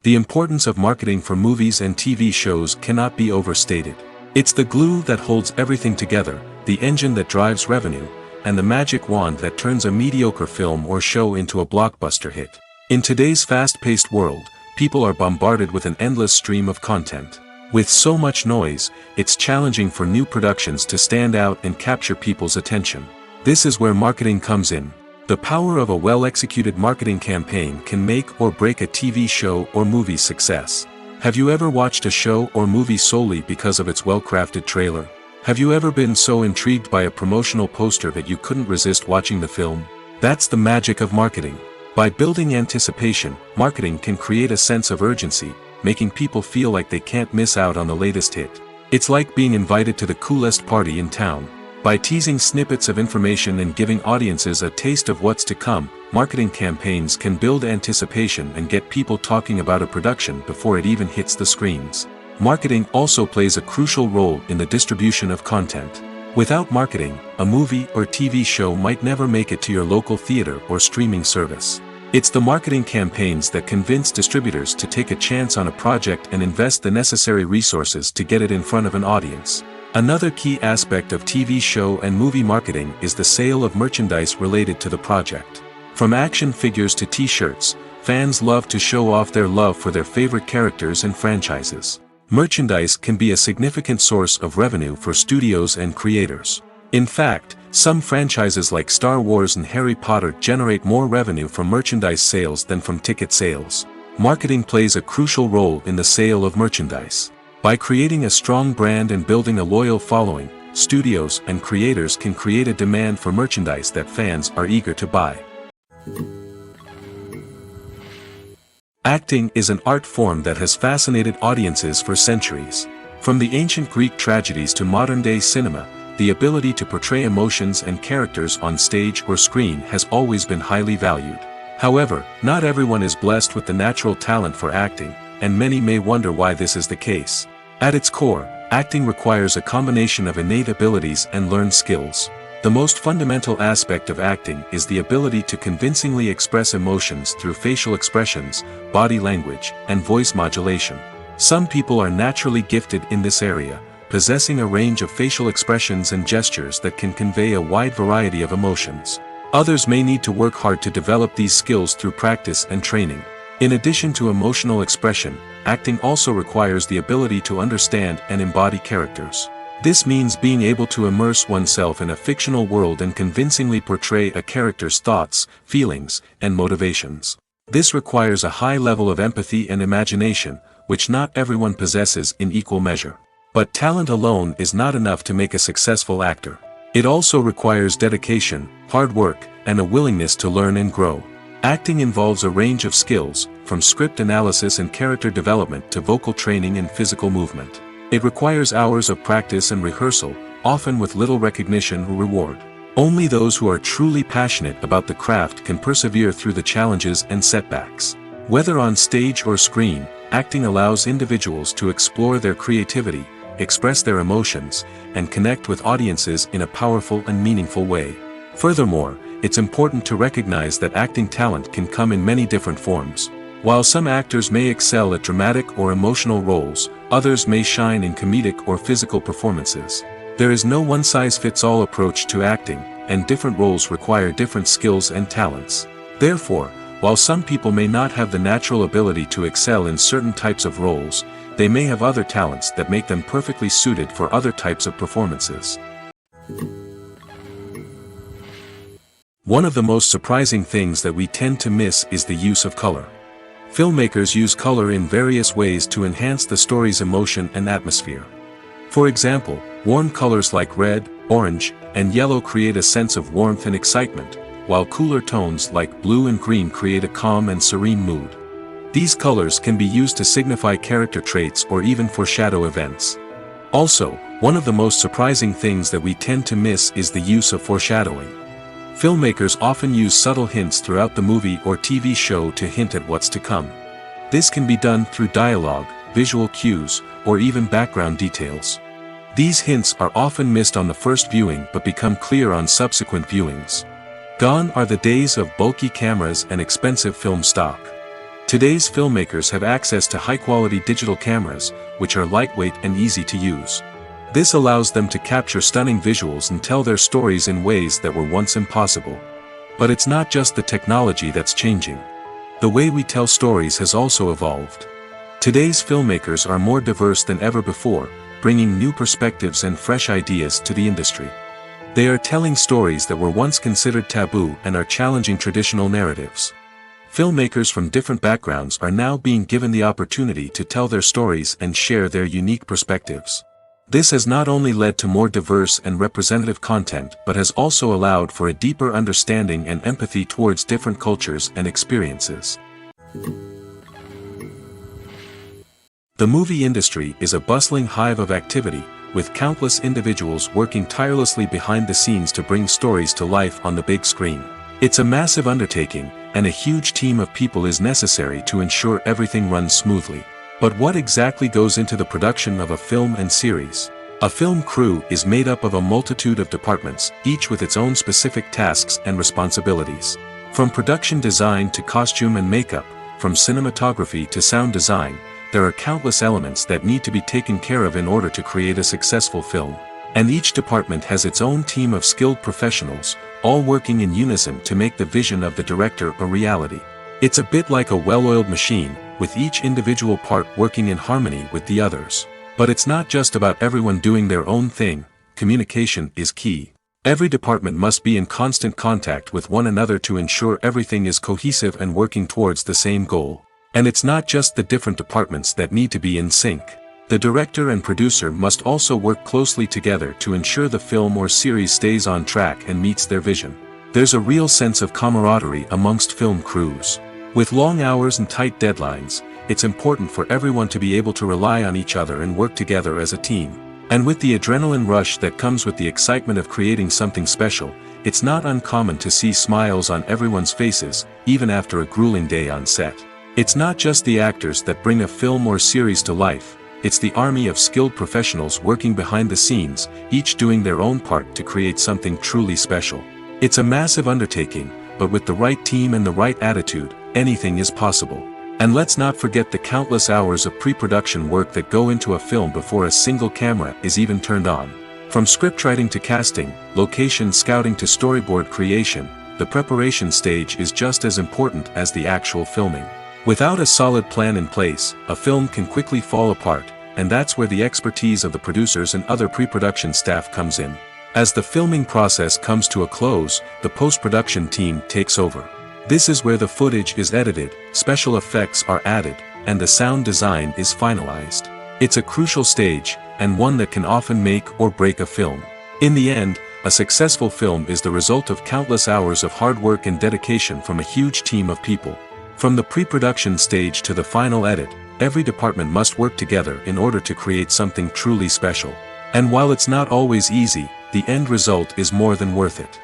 The importance of marketing for movies and TV shows cannot be overstated. It's the glue that holds everything together, the engine that drives revenue, and the magic wand that turns a mediocre film or show into a blockbuster hit. In today's fast-paced world, people are bombarded with an endless stream of content. With so much noise, it's challenging for new productions to stand out and capture people's attention. This is where marketing comes in. The power of a well-executed marketing campaign can make or break a TV show or movie's success. Have you ever watched a show or movie solely because of its well-crafted trailer? Have you ever been so intrigued by a promotional poster that you couldn't resist watching the film? That's the magic of marketing. By building anticipation, marketing can create a sense of urgency, making people feel like they can't miss out on the latest hit. It's like being invited to the coolest party in town. By teasing snippets of information and giving audiences a taste of what's to come, marketing campaigns can build anticipation and get people talking about a production before it even hits the screens. Marketing also plays a crucial role in the distribution of content. Without marketing, a movie or TV show might never make it to your local theater or streaming service. It's the marketing campaigns that convince distributors to take a chance on a project and invest the necessary resources to get it in front of an audience. Another key aspect of TV show and movie marketing is the sale of merchandise related to the project. From action figures to t-shirts, fans love to show off their love for their favorite characters and franchises. Merchandise can be a significant source of revenue for studios and creators. In fact, some franchises like Star Wars and Harry Potter generate more revenue from merchandise sales than from ticket sales. Marketing plays a crucial role in the sale of merchandise. By creating a strong brand and building a loyal following, studios and creators can create a demand for merchandise that fans are eager to buy. Acting is an art form that has fascinated audiences for centuries. From the ancient Greek tragedies to modern-day cinema, the ability to portray emotions and characters on stage or screen has always been highly valued. However, not everyone is blessed with the natural talent for acting, and many may wonder why this is the case. At its core, acting requires a combination of innate abilities and learned skills. The most fundamental aspect of acting is the ability to convincingly express emotions through facial expressions, body language, and voice modulation. Some people are naturally gifted in this area, possessing a range of facial expressions and gestures that can convey a wide variety of emotions. Others may need to work hard to develop these skills through practice and training. In addition to emotional expression, acting also requires the ability to understand and embody characters. This means being able to immerse oneself in a fictional world and convincingly portray a character's thoughts, feelings, and motivations. This requires a high level of empathy and imagination, which not everyone possesses in equal measure. But talent alone is not enough to make a successful actor. It also requires dedication, hard work, and a willingness to learn and grow. Acting involves a range of skills, from script analysis and character development to vocal training and physical movement. It requires hours of practice and rehearsal, often with little recognition or reward. Only those who are truly passionate about the craft can persevere through the challenges and setbacks. Whether on stage or screen, acting allows individuals to explore their creativity, express their emotions, and connect with audiences in a powerful and meaningful way. Furthermore, it's important to recognize that acting talent can come in many different forms. While some actors may excel at dramatic or emotional roles, others may shine in comedic or physical performances. There is no one-size-fits-all approach to acting, and different roles require different skills and talents. Therefore, while some people may not have the natural ability to excel in certain types of roles, they may have other talents that make them perfectly suited for other types of performances. One of the most surprising things that we tend to miss is the use of color. Filmmakers use color in various ways to enhance the story's emotion and atmosphere. For example, warm colors like red, orange, and yellow create a sense of warmth and excitement, while cooler tones like blue and green create a calm and serene mood. These colors can be used to signify character traits or even foreshadow events. Also, one of the most surprising things that we tend to miss is the use of foreshadowing. Filmmakers often use subtle hints throughout the movie or TV show to hint at what's to come. This can be done through dialogue, visual cues, or even background details. These hints are often missed on the first viewing but become clear on subsequent viewings. Gone are the days of bulky cameras and expensive film stock. Today's filmmakers have access to high-quality digital cameras, which are lightweight and easy to use. This allows them to capture stunning visuals and tell their stories in ways that were once impossible. But it's not just the technology that's changing. The way we tell stories has also evolved. Today's filmmakers are more diverse than ever before, bringing new perspectives and fresh ideas to the industry. They are telling stories that were once considered taboo and are challenging traditional narratives. Filmmakers from different backgrounds are now being given the opportunity to tell their stories and share their unique perspectives. This has not only led to more diverse and representative content but has also allowed for a deeper understanding and empathy towards different cultures and experiences. The movie industry is a bustling hive of activity, with countless individuals working tirelessly behind the scenes to bring stories to life on the big screen. It's a massive undertaking, and a huge team of people is necessary to ensure everything runs smoothly. But what exactly goes into the production of a film and series? A film crew is made up of a multitude of departments, each with its own specific tasks and responsibilities. From production design to costume and makeup, from cinematography to sound design, there are countless elements that need to be taken care of in order to create a successful film. And each department has its own team of skilled professionals, all working in unison to make the vision of the director a reality. It's a bit like a well-oiled machine, with each individual part working in harmony with the others. But it's not just about everyone doing their own thing. Communication is key. Every department must be in constant contact with one another to ensure everything is cohesive and working towards the same goal. And it's not just the different departments that need to be in sync. The director and producer must also work closely together to ensure the film or series stays on track and meets their vision. There's a real sense of camaraderie amongst film crews. With long hours and tight deadlines, it's important for everyone to be able to rely on each other and work together as a team. And with the adrenaline rush that comes with the excitement of creating something special, it's not uncommon to see smiles on everyone's faces, even after a grueling day on set. It's not just the actors that bring a film or series to life, it's the army of skilled professionals working behind the scenes, each doing their own part to create something truly special. It's a massive undertaking, but with the right team and the right attitude, anything is possible. And let's not forget the countless hours of pre-production work that go into a film before a single camera is even turned on. From scriptwriting to casting, location scouting to storyboard creation, the preparation stage is just as important as the actual filming. Without a solid plan in place, a film can quickly fall apart, and that's where the expertise of the producers and other pre-production staff comes in. As the filming process comes to a close, the post-production team takes over. This is where the footage is edited, special effects are added, and the sound design is finalized. It's a crucial stage, and one that can often make or break a film. In the end, a successful film is the result of countless hours of hard work and dedication from a huge team of people. From the pre-production stage to the final edit, every department must work together in order to create something truly special. And while it's not always easy, the end result is more than worth it.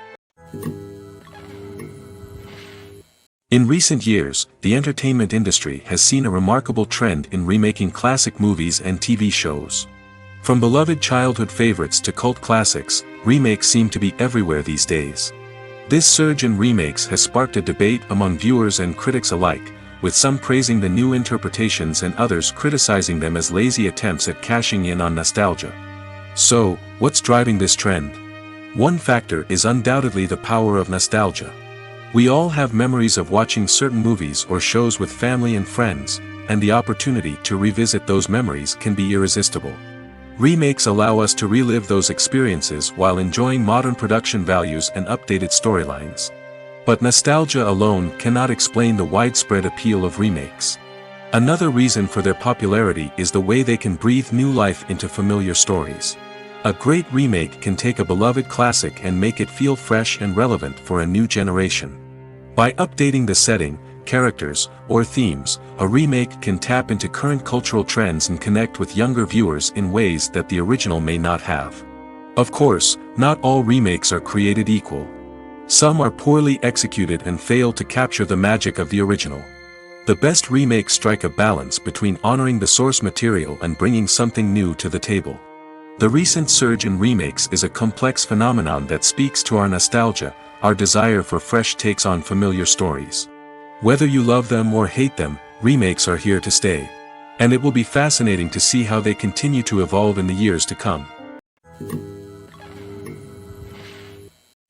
In recent years, the entertainment industry has seen a remarkable trend in remaking classic movies and TV shows. From beloved childhood favorites to cult classics, remakes seem to be everywhere these days. This surge in remakes has sparked a debate among viewers and critics alike, with some praising the new interpretations and others criticizing them as lazy attempts at cashing in on nostalgia. So, what's driving this trend? One factor is undoubtedly the power of nostalgia. We all have memories of watching certain movies or shows with family and friends, and the opportunity to revisit those memories can be irresistible. Remakes allow us to relive those experiences while enjoying modern production values and updated storylines. But nostalgia alone cannot explain the widespread appeal of remakes. Another reason for their popularity is the way they can breathe new life into familiar stories. A great remake can take a beloved classic and make it feel fresh and relevant for a new generation. By updating the setting, characters, or themes, a remake can tap into current cultural trends and connect with younger viewers in ways that the original may not have. Of course, not all remakes are created equal. Some are poorly executed and fail to capture the magic of the original. The best remakes strike a balance between honoring the source material and bringing something new to the table. The recent surge in remakes is a complex phenomenon that speaks to our nostalgia, our desire for fresh takes on familiar stories. Whether you love them or hate them, remakes are here to stay. And it will be fascinating to see how they continue to evolve in the years to come.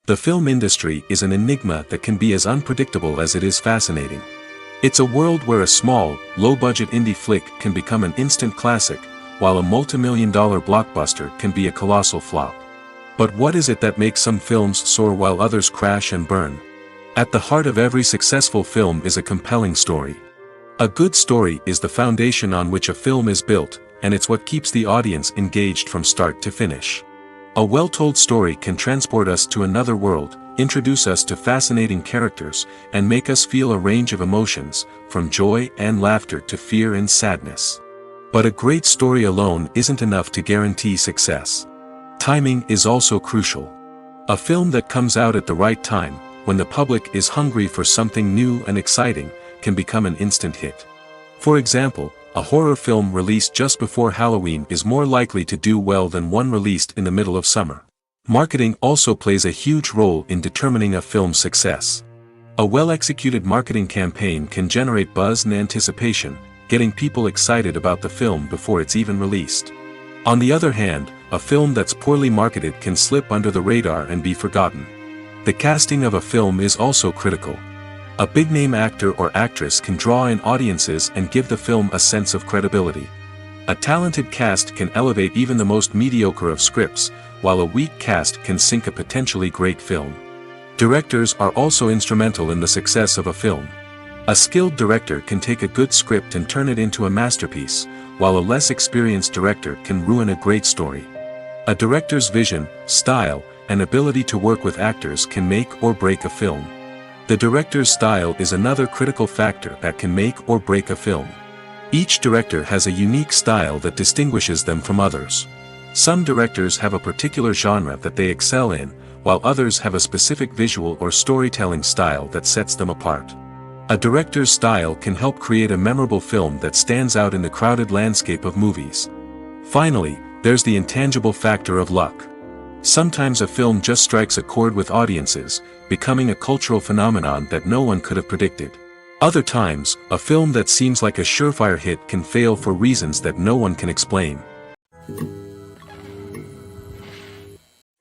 The film industry is an enigma that can be as unpredictable as it is fascinating. It's a world where a small, low-budget indie flick can become an instant classic, while a multi-million-dollar blockbuster can be a colossal flop. But what is it that makes some films soar while others crash and burn? At the heart of every successful film is a compelling story. A good story is the foundation on which a film is built, and it's what keeps the audience engaged from start to finish. A well-told story can transport us to another world, introduce us to fascinating characters, and make us feel a range of emotions, from joy and laughter to fear and sadness. But a great story alone isn't enough to guarantee success. Timing is also crucial. A film that comes out at the right time, when the public is hungry for something new and exciting, can become an instant hit. For example, a horror film released just before Halloween is more likely to do well than one released in the middle of summer. Marketing also plays a huge role in determining a film's success. A well-executed marketing campaign can generate buzz and anticipation, getting people excited about the film before it's even released. On the other hand, a film that's poorly marketed can slip under the radar and be forgotten. The casting of a film is also critical. A big-name actor or actress can draw in audiences and give the film a sense of credibility. A talented cast can elevate even the most mediocre of scripts, while a weak cast can sink a potentially great film. Directors are also instrumental in the success of a film. A skilled director can take a good script and turn it into a masterpiece, while a less experienced director can ruin a great story. A director's vision, style, and ability to work with actors can make or break a film. The director's style is another critical factor that can make or break a film. Each director has a unique style that distinguishes them from others. Some directors have a particular genre that they excel in, while others have a specific visual or storytelling style that sets them apart. A director's style can help create a memorable film that stands out in the crowded landscape of movies. Finally, there's the intangible factor of luck. Sometimes a film just strikes a chord with audiences, becoming a cultural phenomenon that no one could have predicted. Other times, a film that seems like a surefire hit can fail for reasons that no one can explain.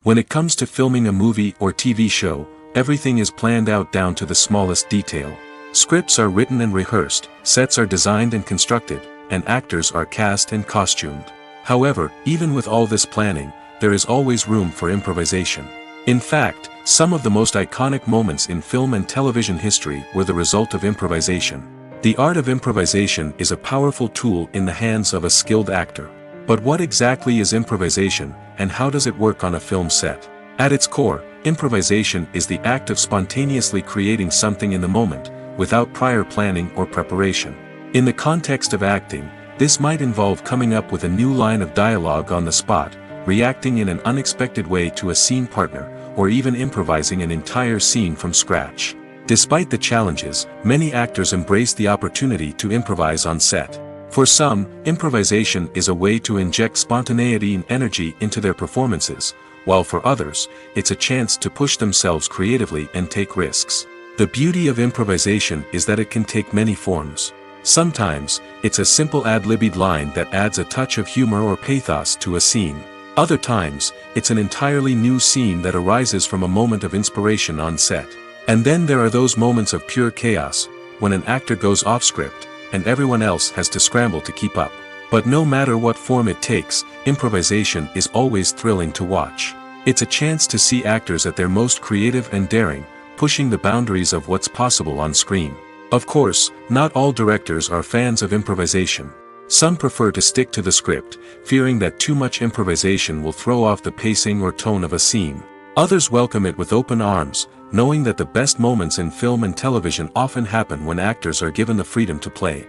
When it comes to filming a movie or TV show, everything is planned out down to the smallest detail. Scripts are written and rehearsed, sets are designed and constructed, and actors are cast and costumed. However, even with all this planning, there is always room for improvisation. In fact, some of the most iconic moments in film and television history were the result of improvisation. The art of improvisation is a powerful tool in the hands of a skilled actor. But what exactly is improvisation, and how does it work on a film set? At its core, improvisation is the act of spontaneously creating something in the moment, without prior planning or preparation. In the context of acting, this might involve coming up with a new line of dialogue on the spot, reacting in an unexpected way to a scene partner, or even improvising an entire scene from scratch. Despite the challenges, many actors embrace the opportunity to improvise on set. For some, improvisation is a way to inject spontaneity and energy into their performances, while for others, it's a chance to push themselves creatively and take risks. The beauty of improvisation is that it can take many forms. Sometimes, it's a simple ad-libbed line that adds a touch of humor or pathos to a scene. Other times, it's an entirely new scene that arises from a moment of inspiration on set. And then there are those moments of pure chaos, when an actor goes off script, and everyone else has to scramble to keep up. But no matter what form it takes, improvisation is always thrilling to watch. It's a chance to see actors at their most creative and daring, pushing the boundaries of what's possible on screen. Of course, not all directors are fans of improvisation. Some prefer to stick to the script, fearing that too much improvisation will throw off the pacing or tone of a scene. Others welcome it with open arms, knowing that the best moments in film and television often happen when actors are given the freedom to play.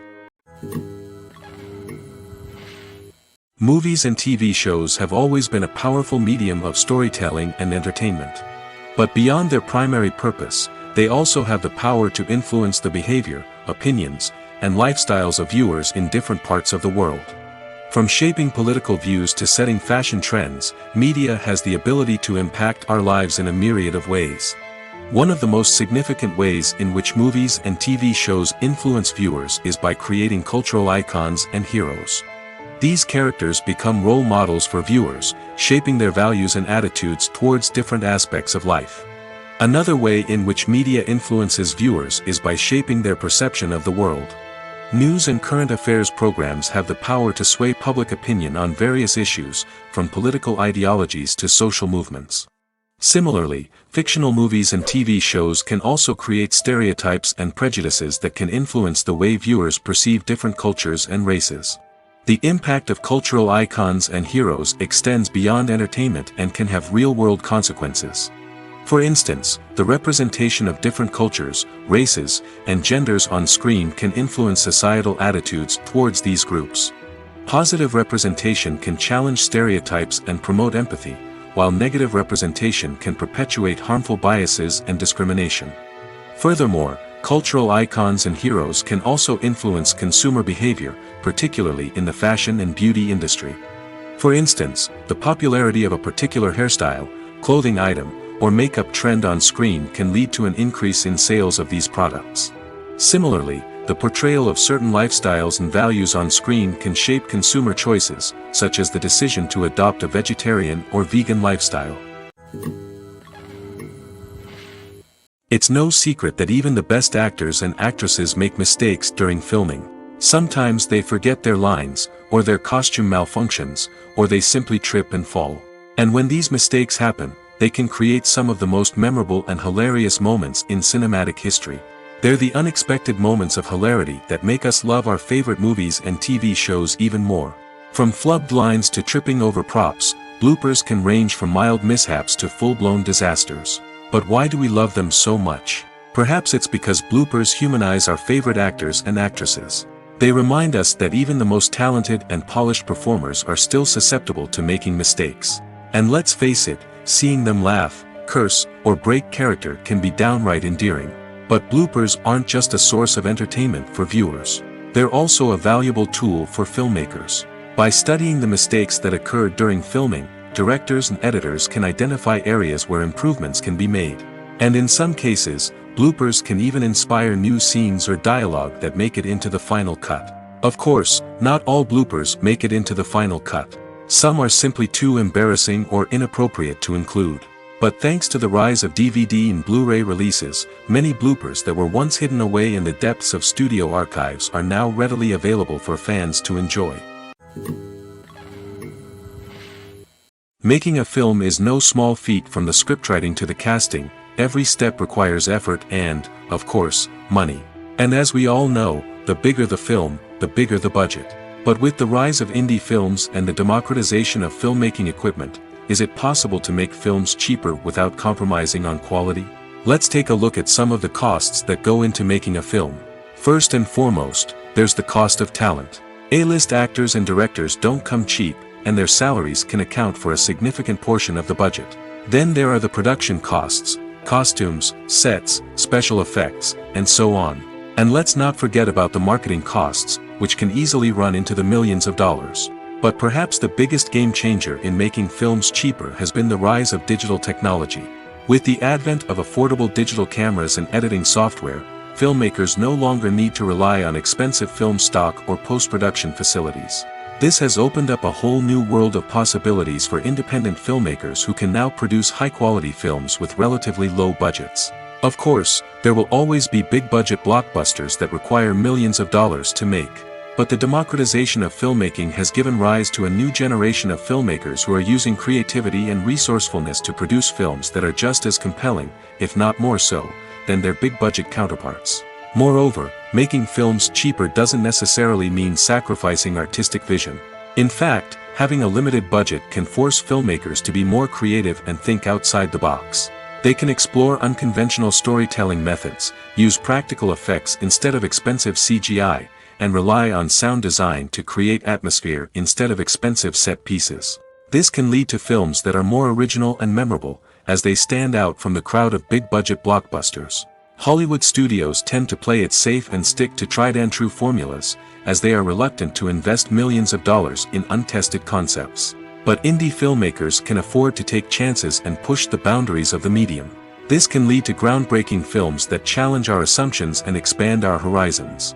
Movies and TV shows have always been a powerful medium of storytelling and entertainment. But beyond their primary purpose, they also have the power to influence the behavior, opinions, and lifestyles of viewers in different parts of the world. From shaping political views to setting fashion trends, media has the ability to impact our lives in a myriad of ways. One of the most significant ways in which movies and TV shows influence viewers is by creating cultural icons and heroes. These characters become role models for viewers, shaping their values and attitudes towards different aspects of life. Another way in which media influences viewers is by shaping their perception of the world. News and current affairs programs have the power to sway public opinion on various issues, from political ideologies to social movements. Similarly, fictional movies and TV shows can also create stereotypes and prejudices that can influence the way viewers perceive different cultures and races. The impact of cultural icons and heroes extends beyond entertainment and can have real-world consequences. For instance, the representation of different cultures, races, and genders on screen can influence societal attitudes towards these groups. Positive representation can challenge stereotypes and promote empathy, while negative representation can perpetuate harmful biases and discrimination. Furthermore, cultural icons and heroes can also influence consumer behavior, particularly in the fashion and beauty industry. For instance, the popularity of a particular hairstyle, clothing item, or makeup trend on screen can lead to an increase in sales of these products. Similarly, the portrayal of certain lifestyles and values on screen can shape consumer choices, such as the decision to adopt a vegetarian or vegan lifestyle. It's no secret that even the best actors and actresses make mistakes during filming. Sometimes they forget their lines, or their costume malfunctions, or they simply trip and fall. And when these mistakes happen, they can create some of the most memorable and hilarious moments in cinematic history. They're the unexpected moments of hilarity that make us love our favorite movies and TV shows even more. From flubbed lines to tripping over props, bloopers can range from mild mishaps to full-blown disasters. But why do we love them so much? Perhaps it's because bloopers humanize our favorite actors and actresses. They remind us that even the most talented and polished performers are still susceptible to making mistakes. And let's face it, seeing them laugh, curse, or break character can be downright endearing. But bloopers aren't just a source of entertainment for viewers. They're also a valuable tool for filmmakers. By studying the mistakes that occurred during filming, directors and editors can identify areas where improvements can be made. And in some cases, bloopers can even inspire new scenes or dialogue that make it into the final cut. Of course, not all bloopers make it into the final cut. Some are simply too embarrassing or inappropriate to include. But thanks to the rise of DVD and Blu-ray releases, many bloopers that were once hidden away in the depths of studio archives are now readily available for fans to enjoy. Making a film is no small feat. From the scriptwriting to the casting, every step requires effort and, of course, money. And as we all know, the bigger the film, the bigger the budget. But with the rise of indie films and the democratization of filmmaking equipment, is it possible to make films cheaper without compromising on quality? Let's take a look at some of the costs that go into making a film. First and foremost, there's the cost of talent. A-list actors and directors don't come cheap, and their salaries can account for a significant portion of the budget. Then there are the production costs, costumes, sets, special effects, and so on. And let's not forget about the marketing costs, which can easily run into the millions of dollars. But perhaps the biggest game changer in making films cheaper has been the rise of digital technology. With the advent of affordable digital cameras and editing software, filmmakers no longer need to rely on expensive film stock or post-production facilities. This has opened up a whole new world of possibilities for independent filmmakers who can now produce high-quality films with relatively low budgets. Of course, there will always be big-budget blockbusters that require millions of dollars to make. But the democratization of filmmaking has given rise to a new generation of filmmakers who are using creativity and resourcefulness to produce films that are just as compelling, if not more so, than their big-budget counterparts. Moreover, making films cheaper doesn't necessarily mean sacrificing artistic vision. In fact, having a limited budget can force filmmakers to be more creative and think outside the box. They can explore unconventional storytelling methods, use practical effects instead of expensive CGI, and rely on sound design to create atmosphere instead of expensive set pieces. This can lead to films that are more original and memorable, as they stand out from the crowd of big-budget blockbusters. Hollywood studios tend to play it safe and stick to tried-and-true formulas, as they are reluctant to invest millions of dollars in untested concepts. But indie filmmakers can afford to take chances and push the boundaries of the medium. This can lead to groundbreaking films that challenge our assumptions and expand our horizons.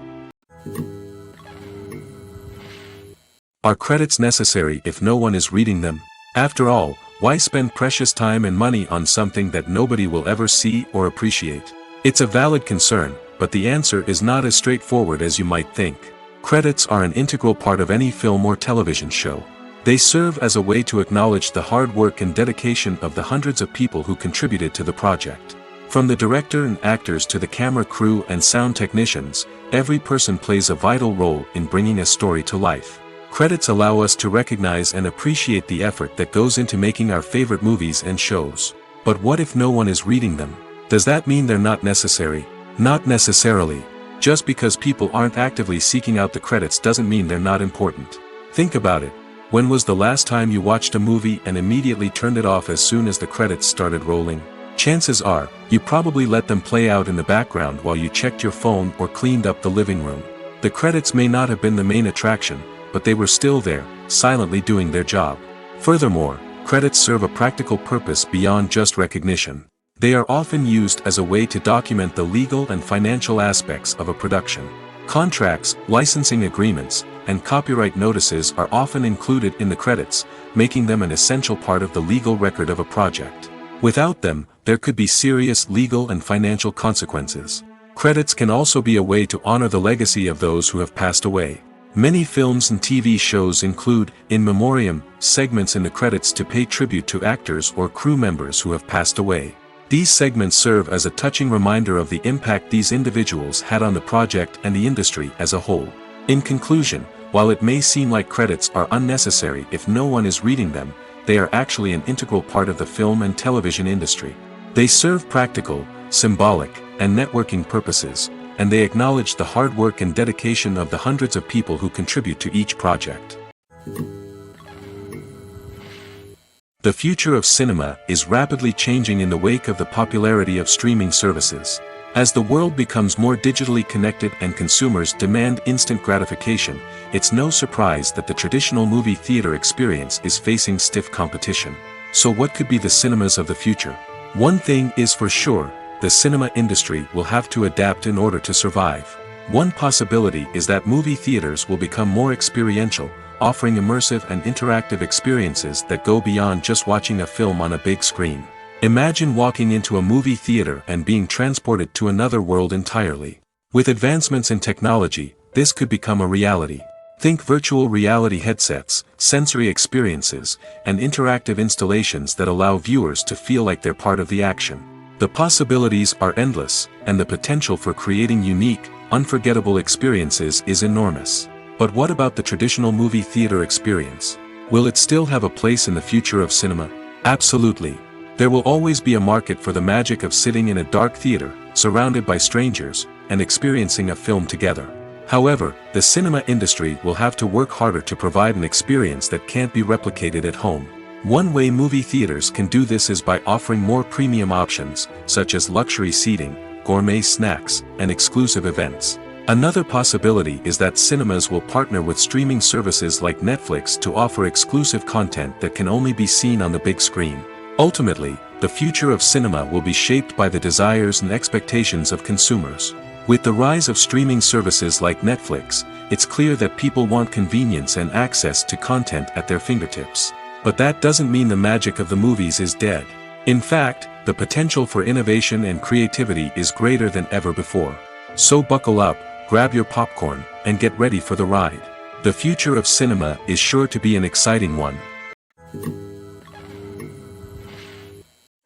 Are credits necessary if no one is reading them? After all, why spend precious time and money on something that nobody will ever see or appreciate? It's a valid concern, but the answer is not as straightforward as you might think. Credits are an integral part of any film or television show. They serve as a way to acknowledge the hard work and dedication of the hundreds of people who contributed to the project. From the director and actors to the camera crew and sound technicians, every person plays a vital role in bringing a story to life. Credits allow us to recognize and appreciate the effort that goes into making our favorite movies and shows. But what if no one is reading them? Does that mean they're not necessary? Not necessarily. Just because people aren't actively seeking out the credits doesn't mean they're not important. Think about it. When was the last time you watched a movie and immediately turned it off as soon as the credits started rolling? Chances are, you probably let them play out in the background while you checked your phone or cleaned up the living room. The credits may not have been the main attraction, but they were still there, silently doing their job. Furthermore, credits serve a practical purpose beyond just recognition. They are often used as a way to document the legal and financial aspects of a production. Contracts, licensing agreements, and copyright notices are often included in the credits, making them an essential part of the legal record of a project. Without them, there could be serious legal and financial consequences. Credits can also be a way to honor the legacy of those who have passed away. Many films and TV shows include, in memoriam, segments in the credits to pay tribute to actors or crew members who have passed away. These segments serve as a touching reminder of the impact these individuals had on the project and the industry as a whole. In conclusion, while it may seem like credits are unnecessary if no one is reading them, they are actually an integral part of the film and television industry. They serve practical, symbolic, and networking purposes, and they acknowledge the hard work and dedication of the hundreds of people who contribute to each project. The future of cinema is rapidly changing in the wake of the popularity of streaming services. As the world becomes more digitally connected and consumers demand instant gratification, it's no surprise that the traditional movie theater experience is facing stiff competition. So what could be the cinemas of the future? One thing is for sure, the cinema industry will have to adapt in order to survive. One possibility is that movie theaters will become more experiential, offering immersive and interactive experiences that go beyond just watching a film on a big screen. Imagine walking into a movie theater and being transported to another world entirely. With advancements in technology, this could become a reality. Think virtual reality headsets, sensory experiences, and interactive installations that allow viewers to feel like they're part of the action. The possibilities are endless, and the potential for creating unique, unforgettable experiences is enormous. But what about the traditional movie theater experience? Will it still have a place in the future of cinema? Absolutely. There will always be a market for the magic of sitting in a dark theater, surrounded by strangers, and experiencing a film together. However, the cinema industry will have to work harder to provide an experience that can't be replicated at home. One way movie theaters can do this is by offering more premium options, such as luxury seating, gourmet snacks, and exclusive events. Another possibility is that cinemas will partner with streaming services like Netflix to offer exclusive content that can only be seen on the big screen. Ultimately, the future of cinema will be shaped by the desires and expectations of consumers. With the rise of streaming services like Netflix, it's clear that people want convenience and access to content at their fingertips. But that doesn't mean the magic of the movies is dead. In fact, the potential for innovation and creativity is greater than ever before. So buckle up, grab your popcorn, and get ready for the ride. The future of cinema is sure to be an exciting one.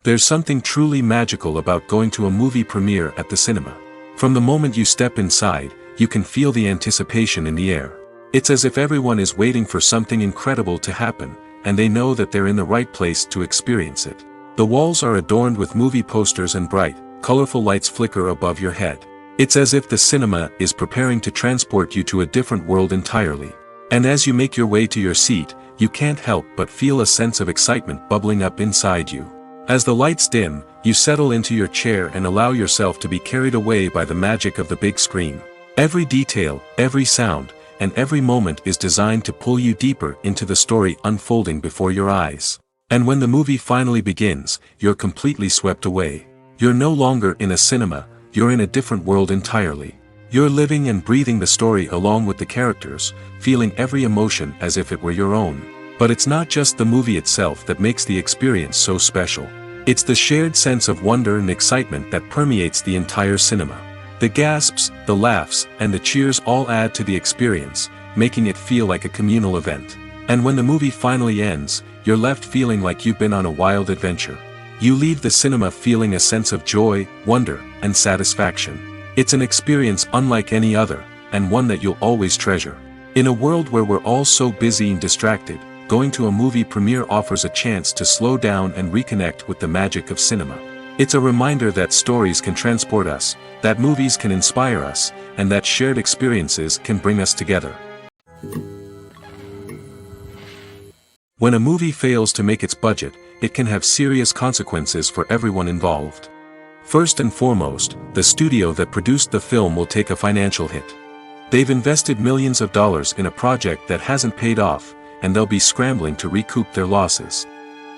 There's something truly magical about going to a movie premiere at the cinema. From the moment you step inside, you can feel the anticipation in the air. It's as if everyone is waiting for something incredible to happen, and they know that they're in the right place to experience it. The walls are adorned with movie posters and bright, colorful lights flicker above your head. It's as if the cinema is preparing to transport you to a different world entirely. And as you make your way to your seat, you can't help but feel a sense of excitement bubbling up inside you. As the lights dim, you settle into your chair and allow yourself to be carried away by the magic of the big screen. Every detail, every sound, and every moment is designed to pull you deeper into the story unfolding before your eyes. And when the movie finally begins, you're completely swept away. You're no longer in a cinema, you're in a different world entirely. You're living and breathing the story along with the characters, feeling every emotion as if it were your own. But it's not just the movie itself that makes the experience so special. It's the shared sense of wonder and excitement that permeates the entire cinema. The gasps, the laughs, and the cheers all add to the experience, making it feel like a communal event. And when the movie finally ends, you're left feeling like you've been on a wild adventure. You leave the cinema feeling a sense of joy, wonder, and satisfaction. It's an experience unlike any other, and one that you'll always treasure. In a world where we're all so busy and distracted, going to a movie premiere offers a chance to slow down and reconnect with the magic of cinema. It's a reminder that stories can transport us, that movies can inspire us, and that shared experiences can bring us together. When a movie fails to make its budget, it can have serious consequences for everyone involved. First and foremost, the studio that produced the film will take a financial hit. They've invested millions of dollars in a project that hasn't paid off, and they'll be scrambling to recoup their losses.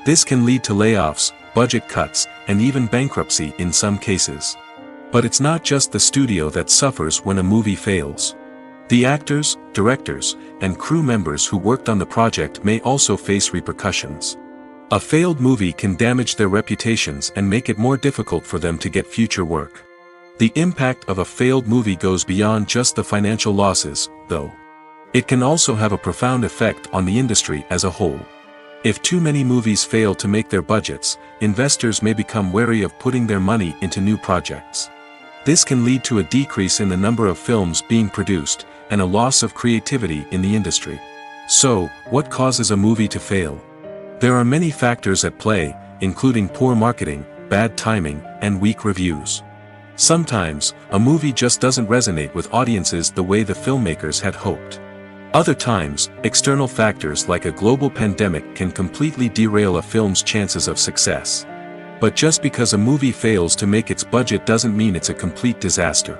This can lead to layoffs, budget cuts, and even bankruptcy in some cases. But it's not just the studio that suffers when a movie fails. The actors, directors, and crew members who worked on the project may also face repercussions. A failed movie can damage their reputations and make it more difficult for them to get future work. The impact of a failed movie goes beyond just the financial losses, though. It can also have a profound effect on the industry as a whole. If too many movies fail to make their budgets, investors may become wary of putting their money into new projects. This can lead to a decrease in the number of films being produced, and a loss of creativity in the industry. So, what causes a movie to fail? There are many factors at play, including poor marketing, bad timing, and weak reviews. Sometimes, a movie just doesn't resonate with audiences the way the filmmakers had hoped. Other times, external factors like a global pandemic can completely derail a film's chances of success. But just because a movie fails to make its budget doesn't mean it's a complete disaster.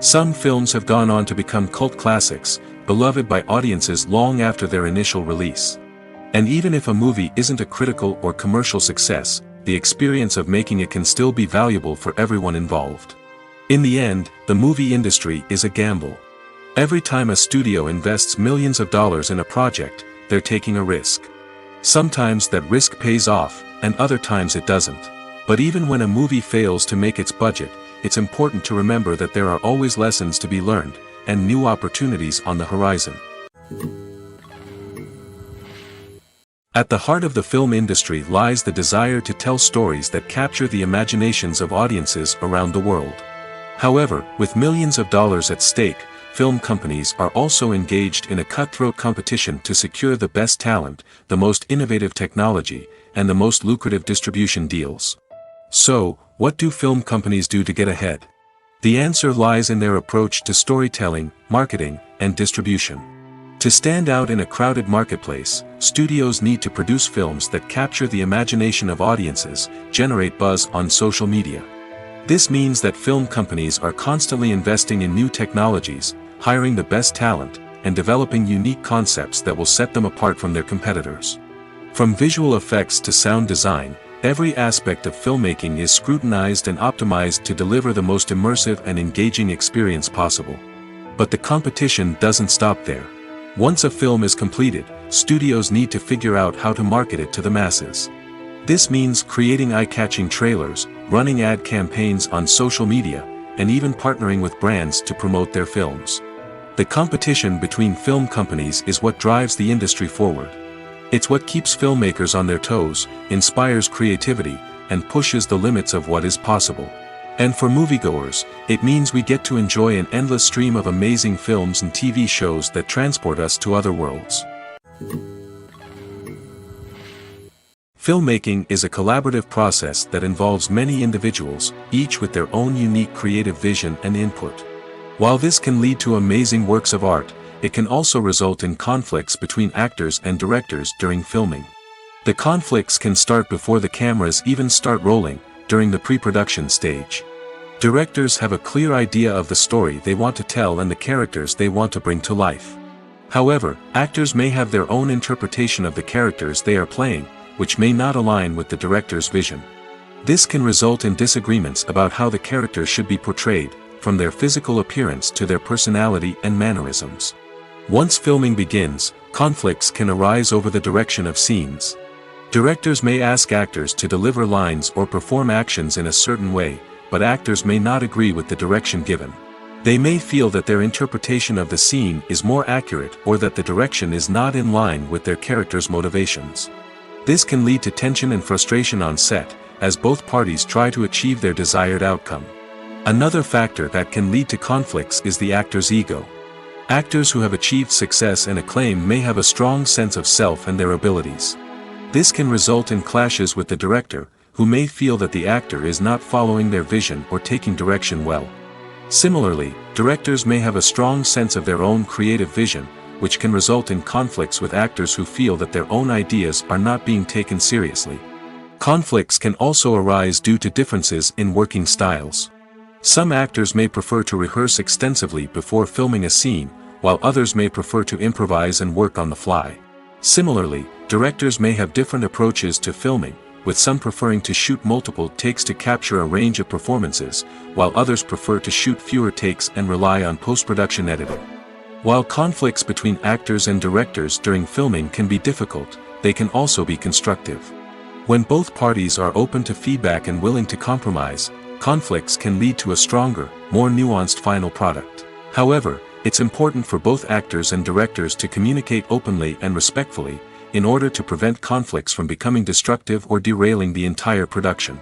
Some films have gone on to become cult classics, beloved by audiences long after their initial release. And even if a movie isn't a critical or commercial success, the experience of making it can still be valuable for everyone involved. In the end, the movie industry is a gamble. Every time a studio invests millions of dollars in a project, they're taking a risk. Sometimes that risk pays off, and other times it doesn't. But even when a movie fails to make its budget, it's important to remember that there are always lessons to be learned, and new opportunities on the horizon. At the heart of the film industry lies the desire to tell stories that capture the imaginations of audiences around the world. However, with millions of dollars at stake, film companies are also engaged in a cutthroat competition to secure the best talent, the most innovative technology, and the most lucrative distribution deals. So, what do film companies do to get ahead? The answer lies in their approach to storytelling, marketing, and distribution. To stand out in a crowded marketplace, studios need to produce films that capture the imagination of audiences, generate buzz on social media. This means that film companies are constantly investing in new technologies, hiring the best talent, and developing unique concepts that will set them apart from their competitors. From visual effects to sound design, Every aspect of filmmaking is scrutinized and optimized to deliver the most immersive and engaging experience possible. But the competition doesn't stop there. Once a film is completed, studios need to figure out how to market it to the masses. This means creating eye-catching trailers, running ad campaigns on social media, and even partnering with brands to promote their films. The competition between film companies is what drives the industry forward. It's what keeps filmmakers on their toes, inspires creativity, and pushes the limits of what is possible. And for moviegoers, it means we get to enjoy an endless stream of amazing films and TV shows that transport us to other worlds. Filmmaking is a collaborative process that involves many individuals, each with their own unique creative vision and input. While this can lead to amazing works of art, it can also result in conflicts between actors and directors during filming. The conflicts can start before the cameras even start rolling, during the pre-production stage. Directors have a clear idea of the story they want to tell and the characters they want to bring to life. However, actors may have their own interpretation of the characters they are playing, which may not align with the director's vision. This can result in disagreements about how the characters should be portrayed, from their physical appearance to their personality and mannerisms. Once filming begins, conflicts can arise over the direction of scenes. Directors may ask actors to deliver lines or perform actions in a certain way, but actors may not agree with the direction given. They may feel that their interpretation of the scene is more accurate or that the direction is not in line with their character's motivations. This can lead to tension and frustration on set, as both parties try to achieve their desired outcome. Another factor that can lead to conflicts is the actor's ego. Actors who have achieved success and acclaim may have a strong sense of self and their abilities. This can result in clashes with the director, who may feel that the actor is not following their vision or taking direction well. Similarly, directors may have a strong sense of their own creative vision, which can result in conflicts with actors who feel that their own ideas are not being taken seriously. Conflicts can also arise due to differences in working styles. Some actors may prefer to rehearse extensively before filming a scene, while others may prefer to improvise and work on the fly. Similarly, directors may have different approaches to filming, with some preferring to shoot multiple takes to capture a range of performances, while others prefer to shoot fewer takes and rely on post-production editing. While conflicts between actors and directors during filming can be difficult, they can also be constructive. When both parties are open to feedback and willing to compromise, conflicts can lead to a stronger, more nuanced final product. However, it's important for both actors and directors to communicate openly and respectfully, in order to prevent conflicts from becoming destructive or derailing the entire production.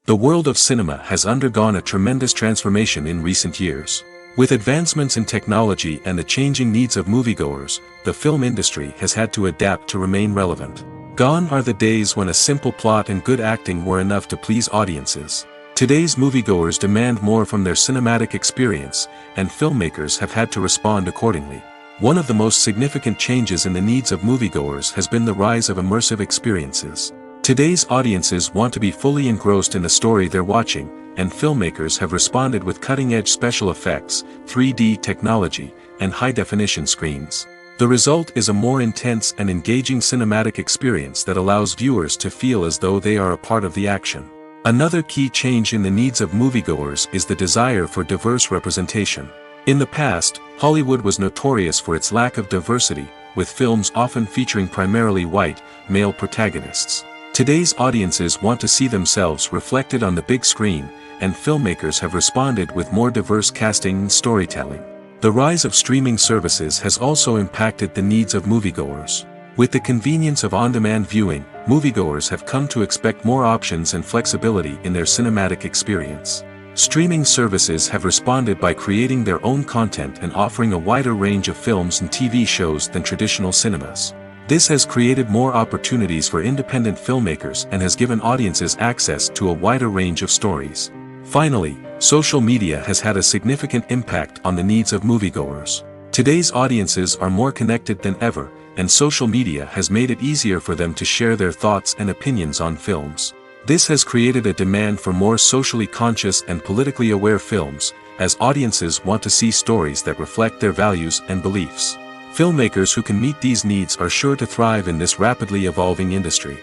The world of cinema has undergone a tremendous transformation in recent years. With advancements in technology and the changing needs of moviegoers, the film industry has had to adapt to remain relevant. Gone are the days when a simple plot and good acting were enough to please audiences. Today's moviegoers demand more from their cinematic experience, and filmmakers have had to respond accordingly. One of the most significant changes in the needs of moviegoers has been the rise of immersive experiences. Today's audiences want to be fully engrossed in the story they're watching, and filmmakers have responded with cutting-edge special effects, 3D technology, and high-definition screens. The result is a more intense and engaging cinematic experience that allows viewers to feel as though they are a part of the action. Another key change in the needs of moviegoers is the desire for diverse representation. In the past, Hollywood was notorious for its lack of diversity, with films often featuring primarily white, male protagonists. Today's audiences want to see themselves reflected on the big screen, and filmmakers have responded with more diverse casting and storytelling. The rise of streaming services has also impacted the needs of moviegoers. With the convenience of on-demand viewing, moviegoers have come to expect more options and flexibility in their cinematic experience. Streaming services have responded by creating their own content and offering a wider range of films and TV shows than traditional cinemas. This has created more opportunities for independent filmmakers and has given audiences access to a wider range of stories. Finally, social media has had a significant impact on the needs of moviegoers. Today's audiences are more connected than ever, and social media has made it easier for them to share their thoughts and opinions on films. This has created a demand for more socially conscious and politically aware films, as audiences want to see stories that reflect their values and beliefs. Filmmakers who can meet these needs are sure to thrive in this rapidly evolving industry.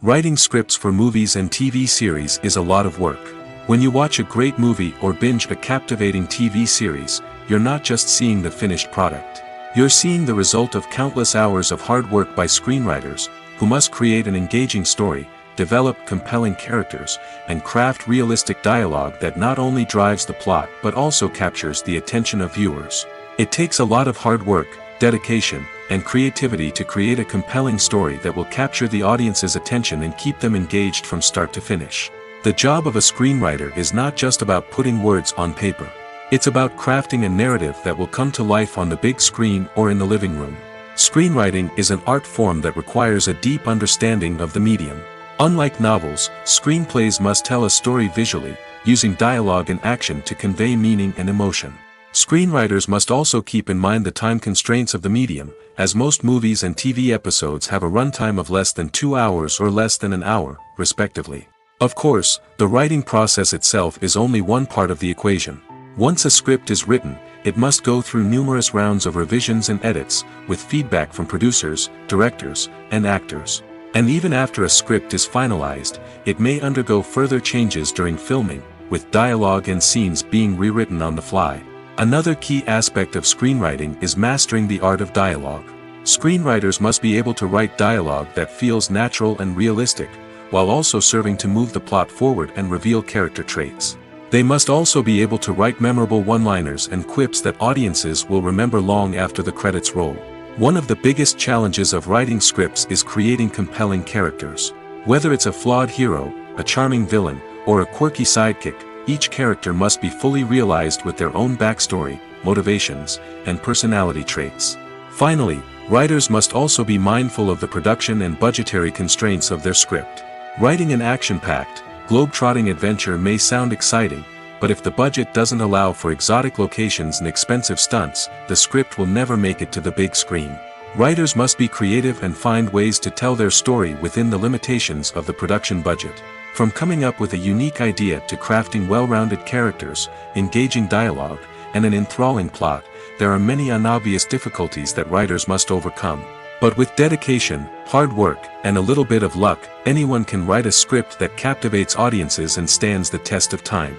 Writing scripts for movies and TV series is a lot of work. When you watch a great movie or binge a captivating TV series, you're not just seeing the finished product. You're seeing the result of countless hours of hard work by screenwriters, who must create an engaging story, develop compelling characters, and craft realistic dialogue that not only drives the plot but also captures the attention of viewers. It takes a lot of hard work, dedication, and creativity to create a compelling story that will capture the audience's attention and keep them engaged from start to finish. The job of a screenwriter is not just about putting words on paper. It's about crafting a narrative that will come to life on the big screen or in the living room. Screenwriting is an art form that requires a deep understanding of the medium. Unlike novels, screenplays must tell a story visually, using dialogue and action to convey meaning and emotion. Screenwriters must also keep in mind the time constraints of the medium, as most movies and TV episodes have a runtime of less than 2 hours or less than an hour, respectively. Of course, the writing process itself is only one part of the equation. Once a script is written, it must go through numerous rounds of revisions and edits, with feedback from producers, directors, and actors. And even after a script is finalized, it may undergo further changes during filming, with dialogue and scenes being rewritten on the fly. Another key aspect of screenwriting is mastering the art of dialogue. Screenwriters must be able to write dialogue that feels natural and realistic, while also serving to move the plot forward and reveal character traits. They must also be able to write memorable one-liners and quips that audiences will remember long after the credits roll. One of the biggest challenges of writing scripts is creating compelling characters. Whether it's a flawed hero, a charming villain, or a quirky sidekick, each character must be fully realized with their own backstory, motivations, and personality traits. Finally, writers must also be mindful of the production and budgetary constraints of their script. Writing an action-packed, globe-trotting adventure may sound exciting, but if the budget doesn't allow for exotic locations and expensive stunts, the script will never make it to the big screen. Writers must be creative and find ways to tell their story within the limitations of the production budget. From coming up with a unique idea to crafting well-rounded characters, engaging dialogue, and an enthralling plot, there are many unobvious difficulties that writers must overcome. But with dedication, hard work, and a little bit of luck, anyone can write a script that captivates audiences and stands the test of time.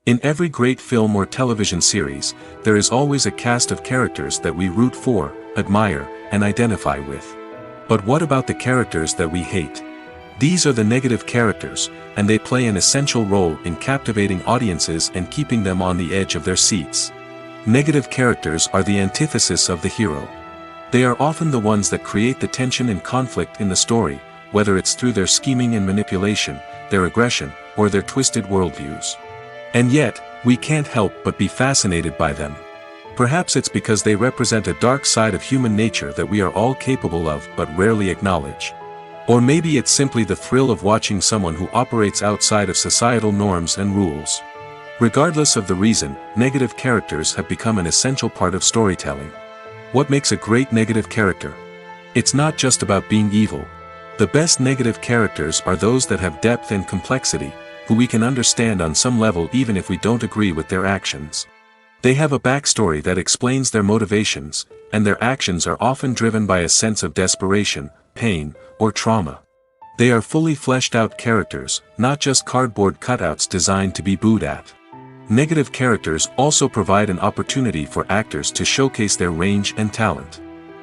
In every great film or television series, there is always a cast of characters that we root for, admire, and identify with. But what about the characters that we hate? These are the negative characters, and they play an essential role in captivating audiences and keeping them on the edge of their seats. Negative characters are the antithesis of the hero. They are often the ones that create the tension and conflict in the story, whether it's through their scheming and manipulation, their aggression, or their twisted worldviews. And yet, we can't help but be fascinated by them. Perhaps it's because they represent a dark side of human nature that we are all capable of but rarely acknowledge. Or maybe it's simply the thrill of watching someone who operates outside of societal norms and rules. Regardless of the reason, negative characters have become an essential part of storytelling. What makes a great negative character? It's not just about being evil. The best negative characters are those that have depth and complexity, who we can understand on some level even if we don't agree with their actions. They have a backstory that explains their motivations, and their actions are often driven by a sense of desperation, pain, or trauma. They are fully fleshed out characters, not just cardboard cutouts designed to be booed at. Negative characters also provide an opportunity for actors to showcase their range and talent.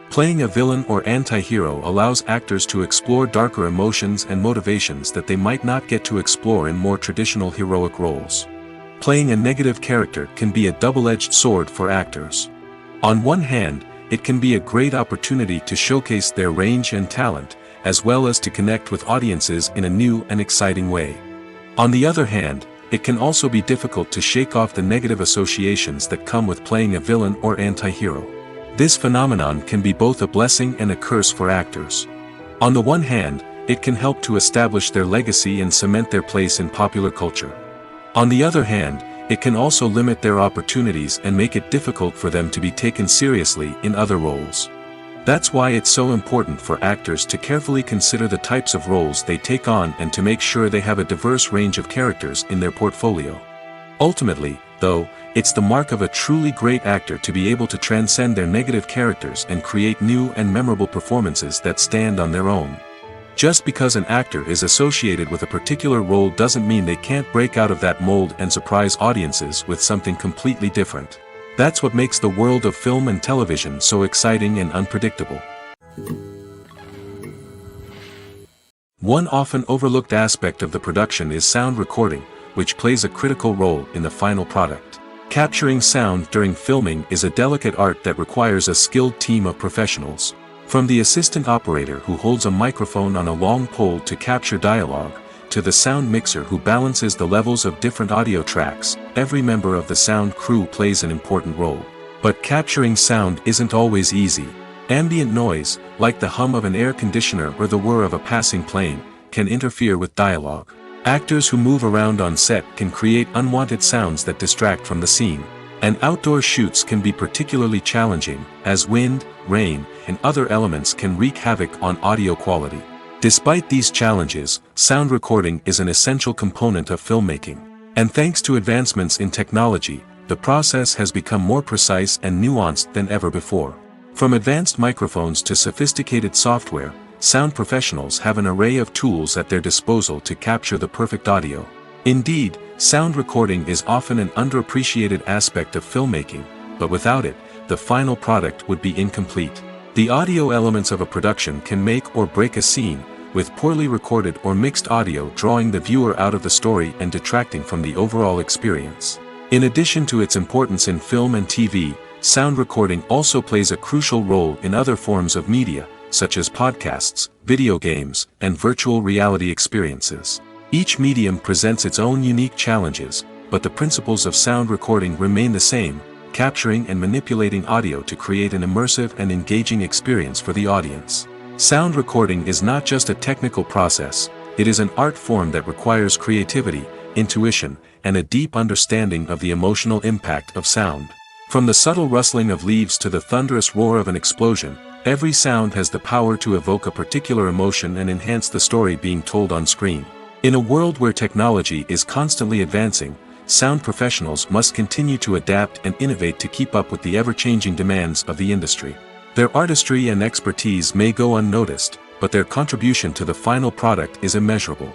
Playing a villain or anti-hero allows actors to explore darker emotions and motivations that they might not get to explore in more traditional heroic roles. Playing a negative character can be a double-edged sword for actors. On one hand, it can be a great opportunity to showcase their range and talent, as well as to connect with audiences in a new and exciting way. On the other hand, it can also be difficult to shake off the negative associations that come with playing a villain or anti-hero. This phenomenon can be both a blessing and a curse for actors. On the one hand, it can help to establish their legacy and cement their place in popular culture. On the other hand, it can also limit their opportunities and make it difficult for them to be taken seriously in other roles. That's why it's so important for actors to carefully consider the types of roles they take on and to make sure they have a diverse range of characters in their portfolio. Ultimately, though, it's the mark of a truly great actor to be able to transcend their negative characters and create new and memorable performances that stand on their own. Just because an actor is associated with a particular role doesn't mean they can't break out of that mold and surprise audiences with something completely different. That's what makes the world of film and television so exciting and unpredictable. One often overlooked aspect of the production is sound recording, which plays a critical role in the final product. Capturing sound during filming is a delicate art that requires a skilled team of professionals. From the assistant operator who holds a microphone on a long pole to capture dialogue, to the sound mixer who balances the levels of different audio tracks, every member of the sound crew plays an important role. But capturing sound isn't always easy. Ambient noise, like the hum of an air conditioner or the whir of a passing plane, can interfere with dialogue. Actors who move around on set can create unwanted sounds that distract from the scene. And outdoor shoots can be particularly challenging, as wind, rain, and other elements can wreak havoc on audio quality. Despite these challenges, sound recording is an essential component of filmmaking. And thanks to advancements in technology, the process has become more precise and nuanced than ever before. From advanced microphones to sophisticated software, sound professionals have an array of tools at their disposal to capture the perfect audio. Indeed, sound recording is often an underappreciated aspect of filmmaking, but without it, the final product would be incomplete. The audio elements of a production can make or break a scene, with poorly recorded or mixed audio drawing the viewer out of the story and detracting from the overall experience. In addition to its importance in film and TV, sound recording also plays a crucial role in other forms of media, such as podcasts, video games, and virtual reality experiences. Each medium presents its own unique challenges, but the principles of sound recording remain the same, capturing and manipulating audio to create an immersive and engaging experience for the audience. Sound recording is not just a technical process, it is an art form that requires creativity, intuition, and a deep understanding of the emotional impact of sound. From the subtle rustling of leaves to the thunderous roar of an explosion, every sound has the power to evoke a particular emotion and enhance the story being told on screen. In a world where technology is constantly advancing, sound professionals must continue to adapt and innovate to keep up with the ever-changing demands of the industry. Their artistry and expertise may go unnoticed, but their contribution to the final product is immeasurable.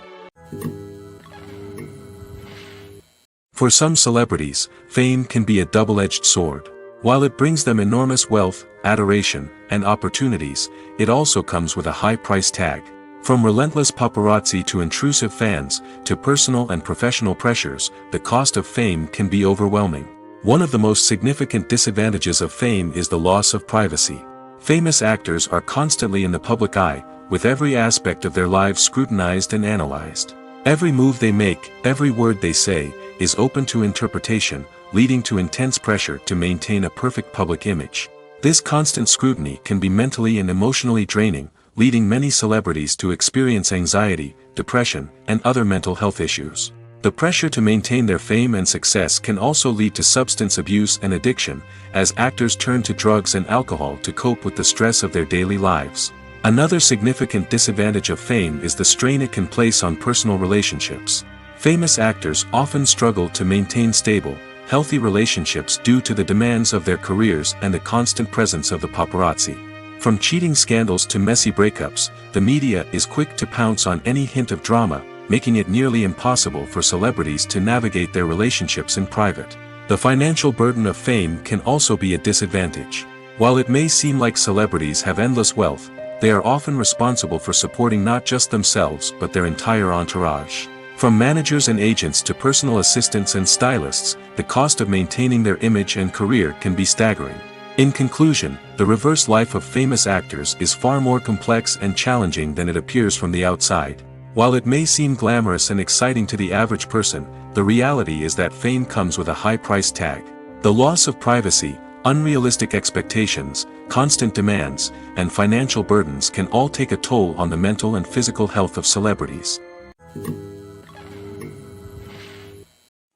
For some celebrities, fame can be a double-edged sword. While it brings them enormous wealth, adoration, and opportunities, it also comes with a high price tag. From relentless paparazzi to intrusive fans, to personal and professional pressures, the cost of fame can be overwhelming. One of the most significant disadvantages of fame is the loss of privacy. Famous actors are constantly in the public eye, with every aspect of their lives scrutinized and analyzed. Every move they make, every word they say, is open to interpretation, leading to intense pressure to maintain a perfect public image. This constant scrutiny can be mentally and emotionally draining, leading many celebrities to experience anxiety, depression, and other mental health issues. The pressure to maintain their fame and success can also lead to substance abuse and addiction, as actors turn to drugs and alcohol to cope with the stress of their daily lives. Another significant disadvantage of fame is the strain it can place on personal relationships. Famous actors often struggle to maintain stable, healthy relationships due to the demands of their careers and the constant presence of the paparazzi. From cheating scandals to messy breakups, the media is quick to pounce on any hint of drama, making it nearly impossible for celebrities to navigate their relationships in private. The financial burden of fame can also be a disadvantage. While it may seem like celebrities have endless wealth, they are often responsible for supporting not just themselves but their entire entourage. From managers and agents to personal assistants and stylists, the cost of maintaining their image and career can be staggering. In conclusion, the reverse life of famous actors is far more complex and challenging than it appears from the outside. While it may seem glamorous and exciting to the average person, the reality is that fame comes with a high price tag. The loss of privacy, unrealistic expectations, constant demands, and financial burdens can all take a toll on the mental and physical health of celebrities.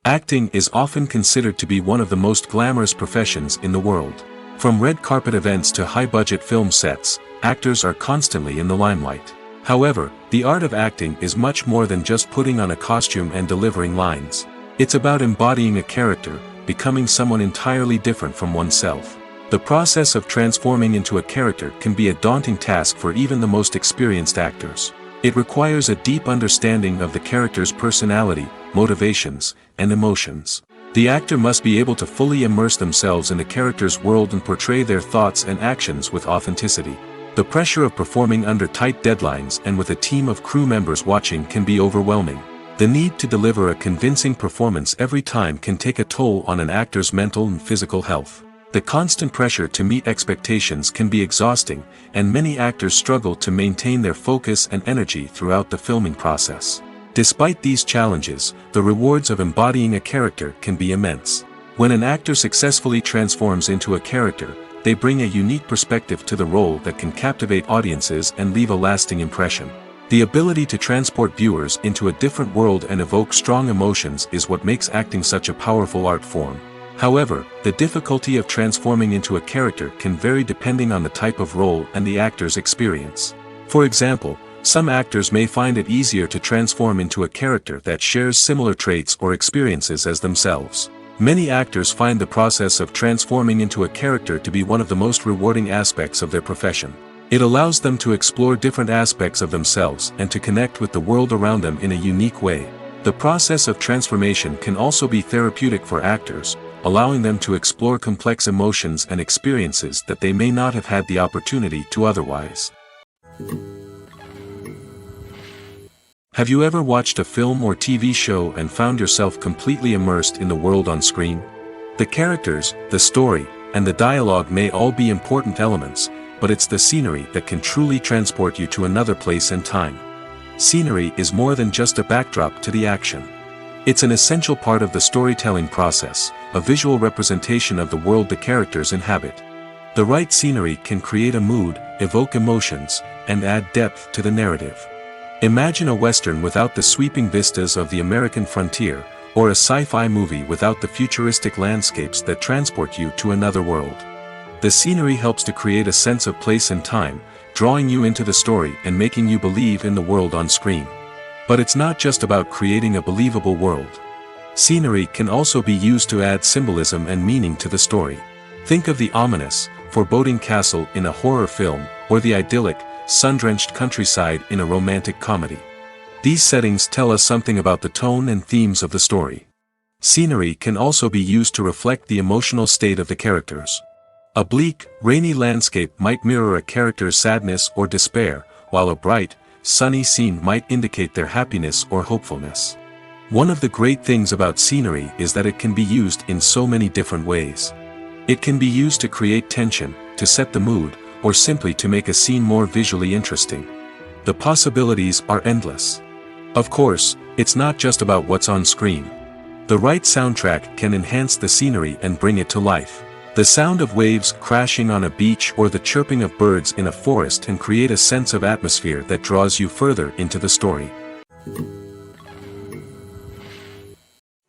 Acting is often considered to be one of the most glamorous professions in the world. From red carpet events to high-budget film sets, actors are constantly in the limelight. However, the art of acting is much more than just putting on a costume and delivering lines. It's about embodying a character, becoming someone entirely different from oneself. The process of transforming into a character can be a daunting task for even the most experienced actors. It requires a deep understanding of the character's personality, motivations, and emotions. The actor must be able to fully immerse themselves in the character's world and portray their thoughts and actions with authenticity. The pressure of performing under tight deadlines and with a team of crew members watching can be overwhelming. The need to deliver a convincing performance every time can take a toll on an actor's mental and physical health. The constant pressure to meet expectations can be exhausting, and many actors struggle to maintain their focus and energy throughout the filming process. Despite these challenges, the rewards of embodying a character can be immense. When an actor successfully transforms into a character, they bring a unique perspective to the role that can captivate audiences and leave a lasting impression. The ability to transport viewers into a different world and evoke strong emotions is what makes acting such a powerful art form. However, the difficulty of transforming into a character can vary depending on the type of role and the actor's experience. For example, some actors may find it easier to transform into a character that shares similar traits or experiences as themselves. Many actors find the process of transforming into a character to be one of the most rewarding aspects of their profession. It allows them to explore different aspects of themselves and to connect with the world around them in a unique way. The process of transformation can also be therapeutic for actors, allowing them to explore complex emotions and experiences that they may not have had the opportunity to otherwise. Have you ever watched a film or TV show and found yourself completely immersed in the world on screen? The characters, the story, and the dialogue may all be important elements, but it's the scenery that can truly transport you to another place and time. Scenery is more than just a backdrop to the action. It's an essential part of the storytelling process, a visual representation of the world the characters inhabit. The right scenery can create a mood, evoke emotions, and add depth to the narrative. Imagine a Western without the sweeping vistas of the American frontier, or a sci-fi movie without the futuristic landscapes that transport you to another world. The scenery helps to create a sense of place and time, drawing you into the story and making you believe in the world on screen. But it's not just about creating a believable world. Scenery can also be used to add symbolism and meaning to the story. Think of the ominous, foreboding castle in a horror film, or the idyllic, sun-drenched countryside in a romantic comedy. These settings tell us something about the tone and themes of the story. Scenery can also be used to reflect the emotional state of the characters. A bleak, rainy landscape might mirror a character's sadness or despair, while a bright, sunny scene might indicate their happiness or hopefulness. One of the great things about scenery is that it can be used in so many different ways. It can be used to create tension, to set the mood, or simply to make a scene more visually interesting. The possibilities are endless. Of course, it's not just about what's on screen. The right soundtrack can enhance the scenery and bring it to life. The sound of waves crashing on a beach or the chirping of birds in a forest can create a sense of atmosphere that draws you further into the story.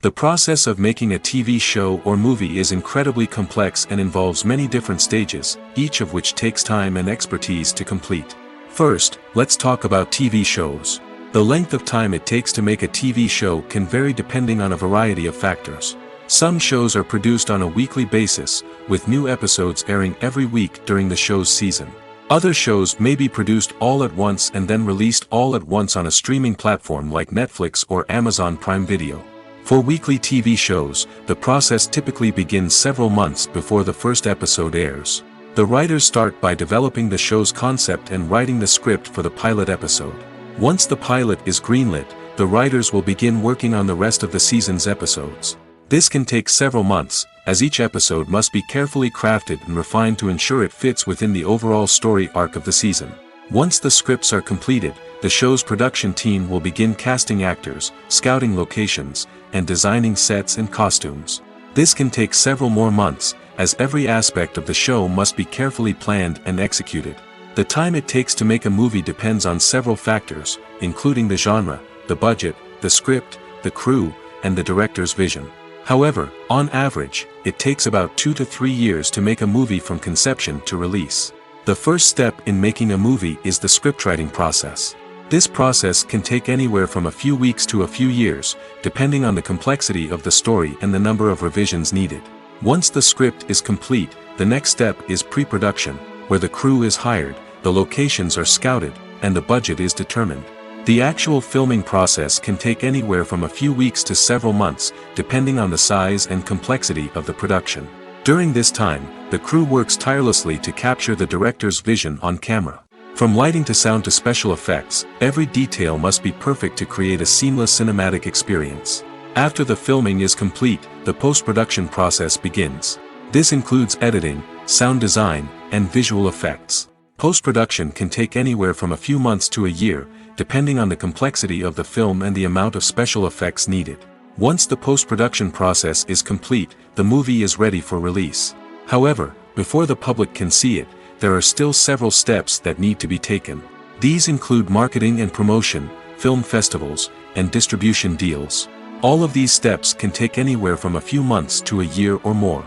The process of making a TV show or movie is incredibly complex and involves many different stages, each of which takes time and expertise to complete. First, let's talk about TV shows. The length of time it takes to make a TV show can vary depending on a variety of factors. Some shows are produced on a weekly basis, with new episodes airing every week during the show's season. Other shows may be produced all at once and then released all at once on a streaming platform like Netflix or Amazon Prime Video. For weekly TV shows, the process typically begins several months before the first episode airs. The writers start by developing the show's concept and writing the script for the pilot episode. Once the pilot is greenlit, the writers will begin working on the rest of the season's episodes. This can take several months, as each episode must be carefully crafted and refined to ensure it fits within the overall story arc of the season. Once the scripts are completed, the show's production team will begin casting actors, scouting locations, and designing sets and costumes. This can take several more months, as every aspect of the show must be carefully planned and executed. The time it takes to make a movie depends on several factors, including the genre, the budget, the script, the crew, and the director's vision. However, on average, it takes about 2 to 3 years to make a movie from conception to release. The first step in making a movie is the scriptwriting process. This process can take anywhere from a few weeks to a few years, depending on the complexity of the story and the number of revisions needed. Once the script is complete, the next step is pre-production, where the crew is hired, the locations are scouted, and the budget is determined. The actual filming process can take anywhere from a few weeks to several months, depending on the size and complexity of the production. During this time, the crew works tirelessly to capture the director's vision on camera. From lighting to sound to special effects, every detail must be perfect to create a seamless cinematic experience. After the filming is complete, the post-production process begins. This includes editing, sound design, and visual effects. Post-production can take anywhere from a few months to a year, depending on the complexity of the film and the amount of special effects needed. Once the post-production process is complete, the movie is ready for release. However, before the public can see it, there are still several steps that need to be taken. These include marketing and promotion, film festivals, and distribution deals. All of these steps can take anywhere from a few months to a year or more.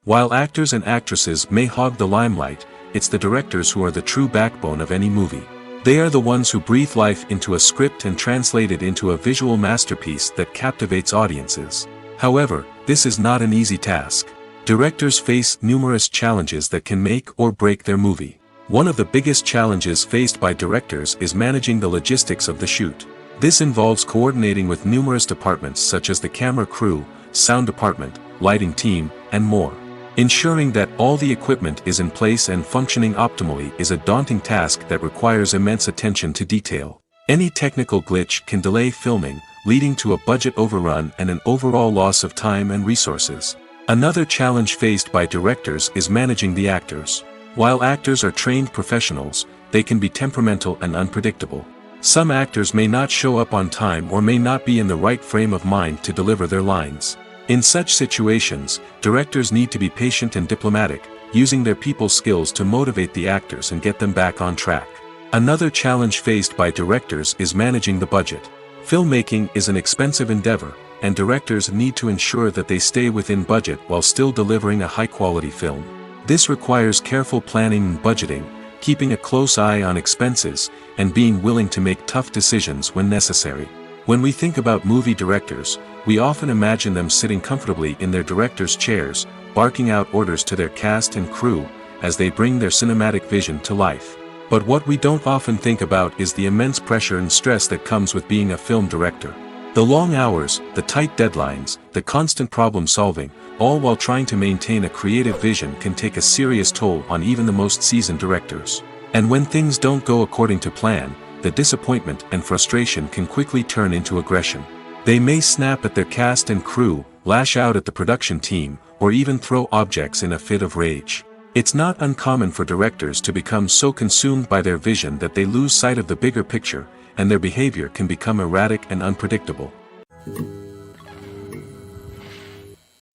While actors and actresses may hog the limelight, it's the directors who are the true backbone of any movie. They are the ones who breathe life into a script and translate it into a visual masterpiece that captivates audiences. However, this is not an easy task. Directors face numerous challenges that can make or break their movie. One of the biggest challenges faced by directors is managing the logistics of the shoot. This involves coordinating with numerous departments such as the camera crew, sound department, lighting team, and more. Ensuring that all the equipment is in place and functioning optimally is a daunting task that requires immense attention to detail. Any technical glitch can delay filming, leading to a budget overrun and an overall loss of time and resources. Another challenge faced by directors is managing the actors. While actors are trained professionals, they can be temperamental and unpredictable. Some actors may not show up on time or may not be in the right frame of mind to deliver their lines. In such situations, directors need to be patient and diplomatic, using their people skills to motivate the actors and get them back on track. Another challenge faced by directors is managing the budget. Filmmaking is an expensive endeavor, and directors need to ensure that they stay within budget while still delivering a high-quality film. This requires careful planning and budgeting, keeping a close eye on expenses, and being willing to make tough decisions when necessary. When we think about movie directors, we often imagine them sitting comfortably in their director's chairs, barking out orders to their cast and crew, as they bring their cinematic vision to life. But what we don't often think about is the immense pressure and stress that comes with being a film director. The long hours, the tight deadlines, the constant problem solving, all while trying to maintain a creative vision can take a serious toll on even the most seasoned directors. And when things don't go according to plan, the disappointment and frustration can quickly turn into aggression. They may snap at their cast and crew, lash out at the production team, or even throw objects in a fit of rage. It's not uncommon for directors to become so consumed by their vision that they lose sight of the bigger picture, and their behavior can become erratic and unpredictable.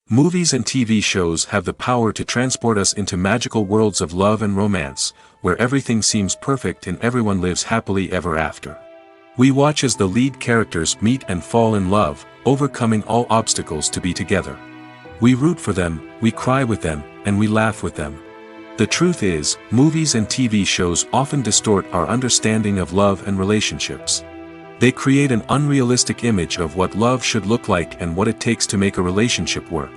Movies and TV shows have the power to transport us into magical worlds of love and romance, where everything seems perfect and everyone lives happily ever after. We watch as the lead characters meet and fall in love, overcoming all obstacles to be together. We root for them, we cry with them, and we laugh with them. The truth is, movies and TV shows often distort our understanding of love and relationships. They create an unrealistic image of what love should look like and what it takes to make a relationship work.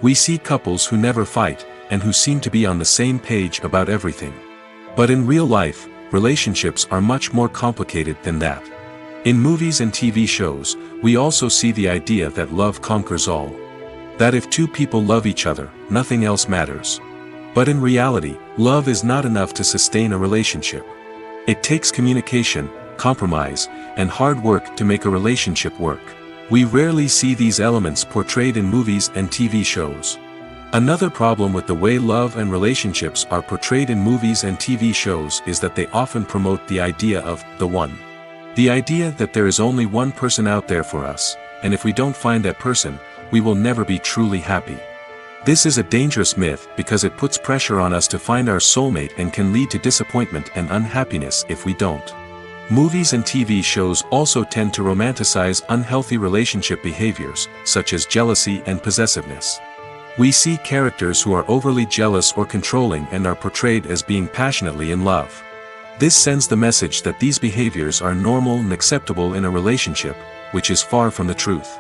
We see couples who never fight, and who seem to be on the same page about everything. But in real life, relationships are much more complicated than that. In movies and TV shows, we also see the idea that love conquers all. That if two people love each other, nothing else matters. But in reality, love is not enough to sustain a relationship. It takes communication, compromise, and hard work to make a relationship work. We rarely see these elements portrayed in movies and TV shows. Another problem with the way love and relationships are portrayed in movies and TV shows is that they often promote the idea of the one. The idea that there is only one person out there for us, and if we don't find that person, we will never be truly happy. This is a dangerous myth because it puts pressure on us to find our soulmate and can lead to disappointment and unhappiness if we don't. Movies and TV shows also tend to romanticize unhealthy relationship behaviors, such as jealousy and possessiveness. We see characters who are overly jealous or controlling and are portrayed as being passionately in love. This sends the message that these behaviors are normal and acceptable in a relationship, which is far from the truth.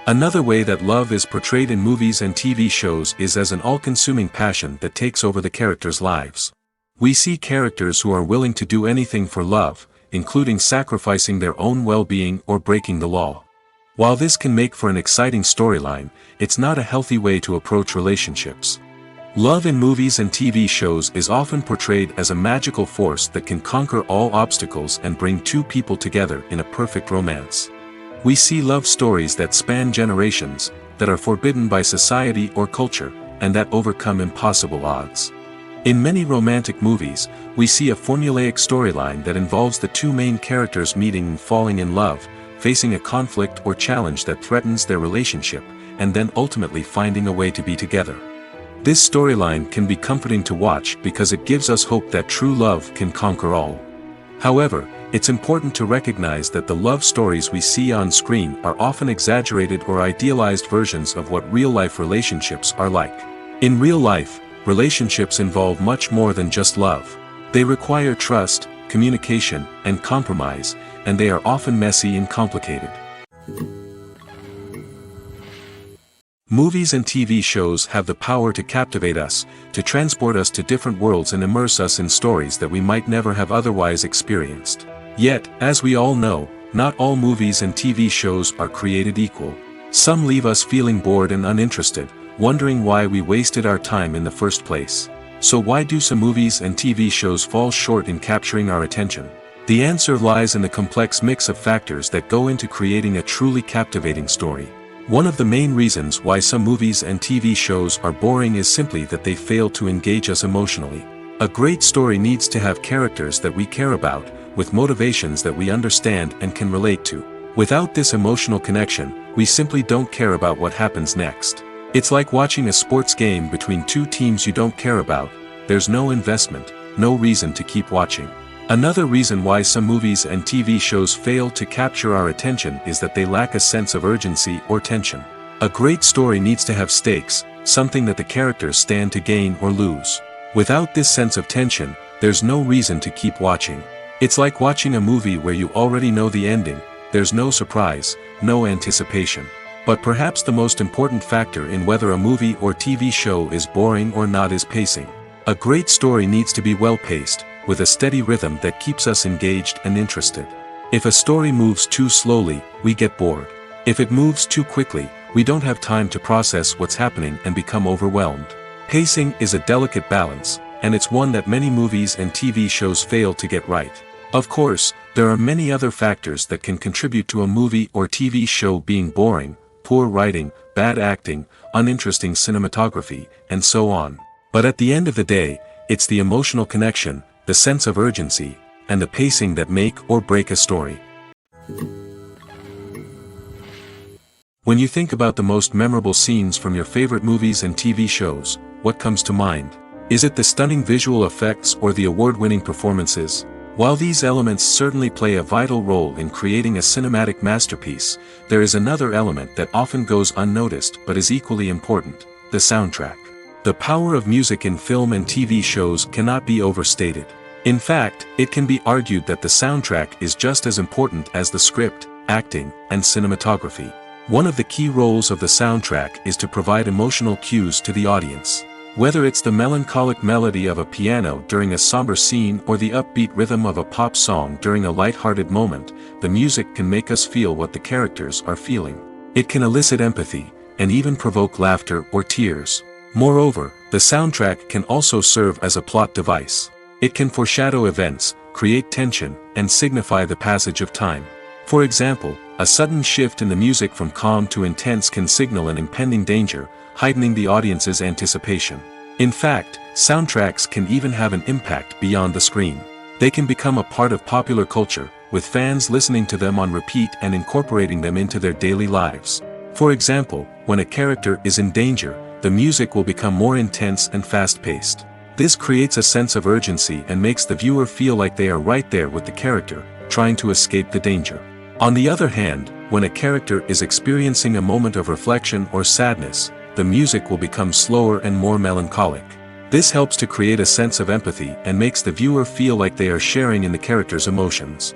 Another way that love is portrayed in movies and TV shows is as an all-consuming passion that takes over the characters' lives. We see characters who are willing to do anything for love, including sacrificing their own well-being or breaking the law. While this can make for an exciting storyline, it's not a healthy way to approach relationships. Love in movies and TV shows is often portrayed as a magical force that can conquer all obstacles and bring two people together in a perfect romance. We see love stories that span generations, that are forbidden by society or culture, and that overcome impossible odds. In many romantic movies, we see a formulaic storyline that involves the two main characters meeting and falling in love, facing a conflict or challenge that threatens their relationship, and then ultimately finding a way to be together. This storyline can be comforting to watch because it gives us hope that true love can conquer all. However, it's important to recognize that the love stories we see on screen are often exaggerated or idealized versions of what real-life relationships are like. In real life, relationships involve much more than just love. They require trust, communication, and compromise, and they are often messy and complicated. Movies and TV shows have the power to captivate us, to transport us to different worlds and immerse us in stories that we might never have otherwise experienced. Yet, as we all know, not all movies and TV shows are created equal. Some leave us feeling bored and uninterested, wondering why we wasted our time in the first place. So why do some movies and TV shows fall short in capturing our attention? The answer lies in the complex mix of factors that go into creating a truly captivating story. One of the main reasons why some movies and TV shows are boring is simply that they fail to engage us emotionally. A great story needs to have characters that we care about, with motivations that we understand and can relate to. Without this emotional connection, we simply don't care about what happens next. It's like watching a sports game between two teams you don't care about. There's no investment, no reason to keep watching. Another reason why some movies and TV shows fail to capture our attention is that they lack a sense of urgency or tension. A great story needs to have stakes, something that the characters stand to gain or lose. Without this sense of tension, there's no reason to keep watching. It's like watching a movie where you already know the ending. There's no surprise, no anticipation. But perhaps the most important factor in whether a movie or TV show is boring or not is pacing. A great story needs to be well-paced, with a steady rhythm that keeps us engaged and interested. If a story moves too slowly, we get bored. If it moves too quickly, we don't have time to process what's happening and become overwhelmed. Pacing is a delicate balance, and it's one that many movies and TV shows fail to get right. Of course, there are many other factors that can contribute to a movie or TV show being boring: poor writing, bad acting, uninteresting cinematography, and so on. But at the end of the day, it's the emotional connection, the sense of urgency, and the pacing that make or break a story. When you think about the most memorable scenes from your favorite movies and TV shows, what comes to mind? Is it the stunning visual effects or the award-winning performances? While these elements certainly play a vital role in creating a cinematic masterpiece, there is another element that often goes unnoticed but is equally important: the soundtrack. The power of music in film and TV shows cannot be overstated. In fact, it can be argued that the soundtrack is just as important as the script, acting, and cinematography. One of the key roles of the soundtrack is to provide emotional cues to the audience. Whether it's the melancholic melody of a piano during a somber scene or the upbeat rhythm of a pop song during a light-hearted moment, the music can make us feel what the characters are feeling. It can elicit empathy, and even provoke laughter or tears. Moreover, the soundtrack can also serve as a plot device. It can foreshadow events, create tension, and signify the passage of time. For example, a sudden shift in the music from calm to intense can signal an impending danger, heightening the audience's anticipation. In fact, soundtracks can even have an impact beyond the screen. They can become a part of popular culture, with fans listening to them on repeat and incorporating them into their daily lives. For example, when a character is in danger, the music will become more intense and fast-paced. This creates a sense of urgency and makes the viewer feel like they are right there with the character, trying to escape the danger. On the other hand, when a character is experiencing a moment of reflection or sadness, the music will become slower and more melancholic. This helps to create a sense of empathy and makes the viewer feel like they are sharing in the character's emotions.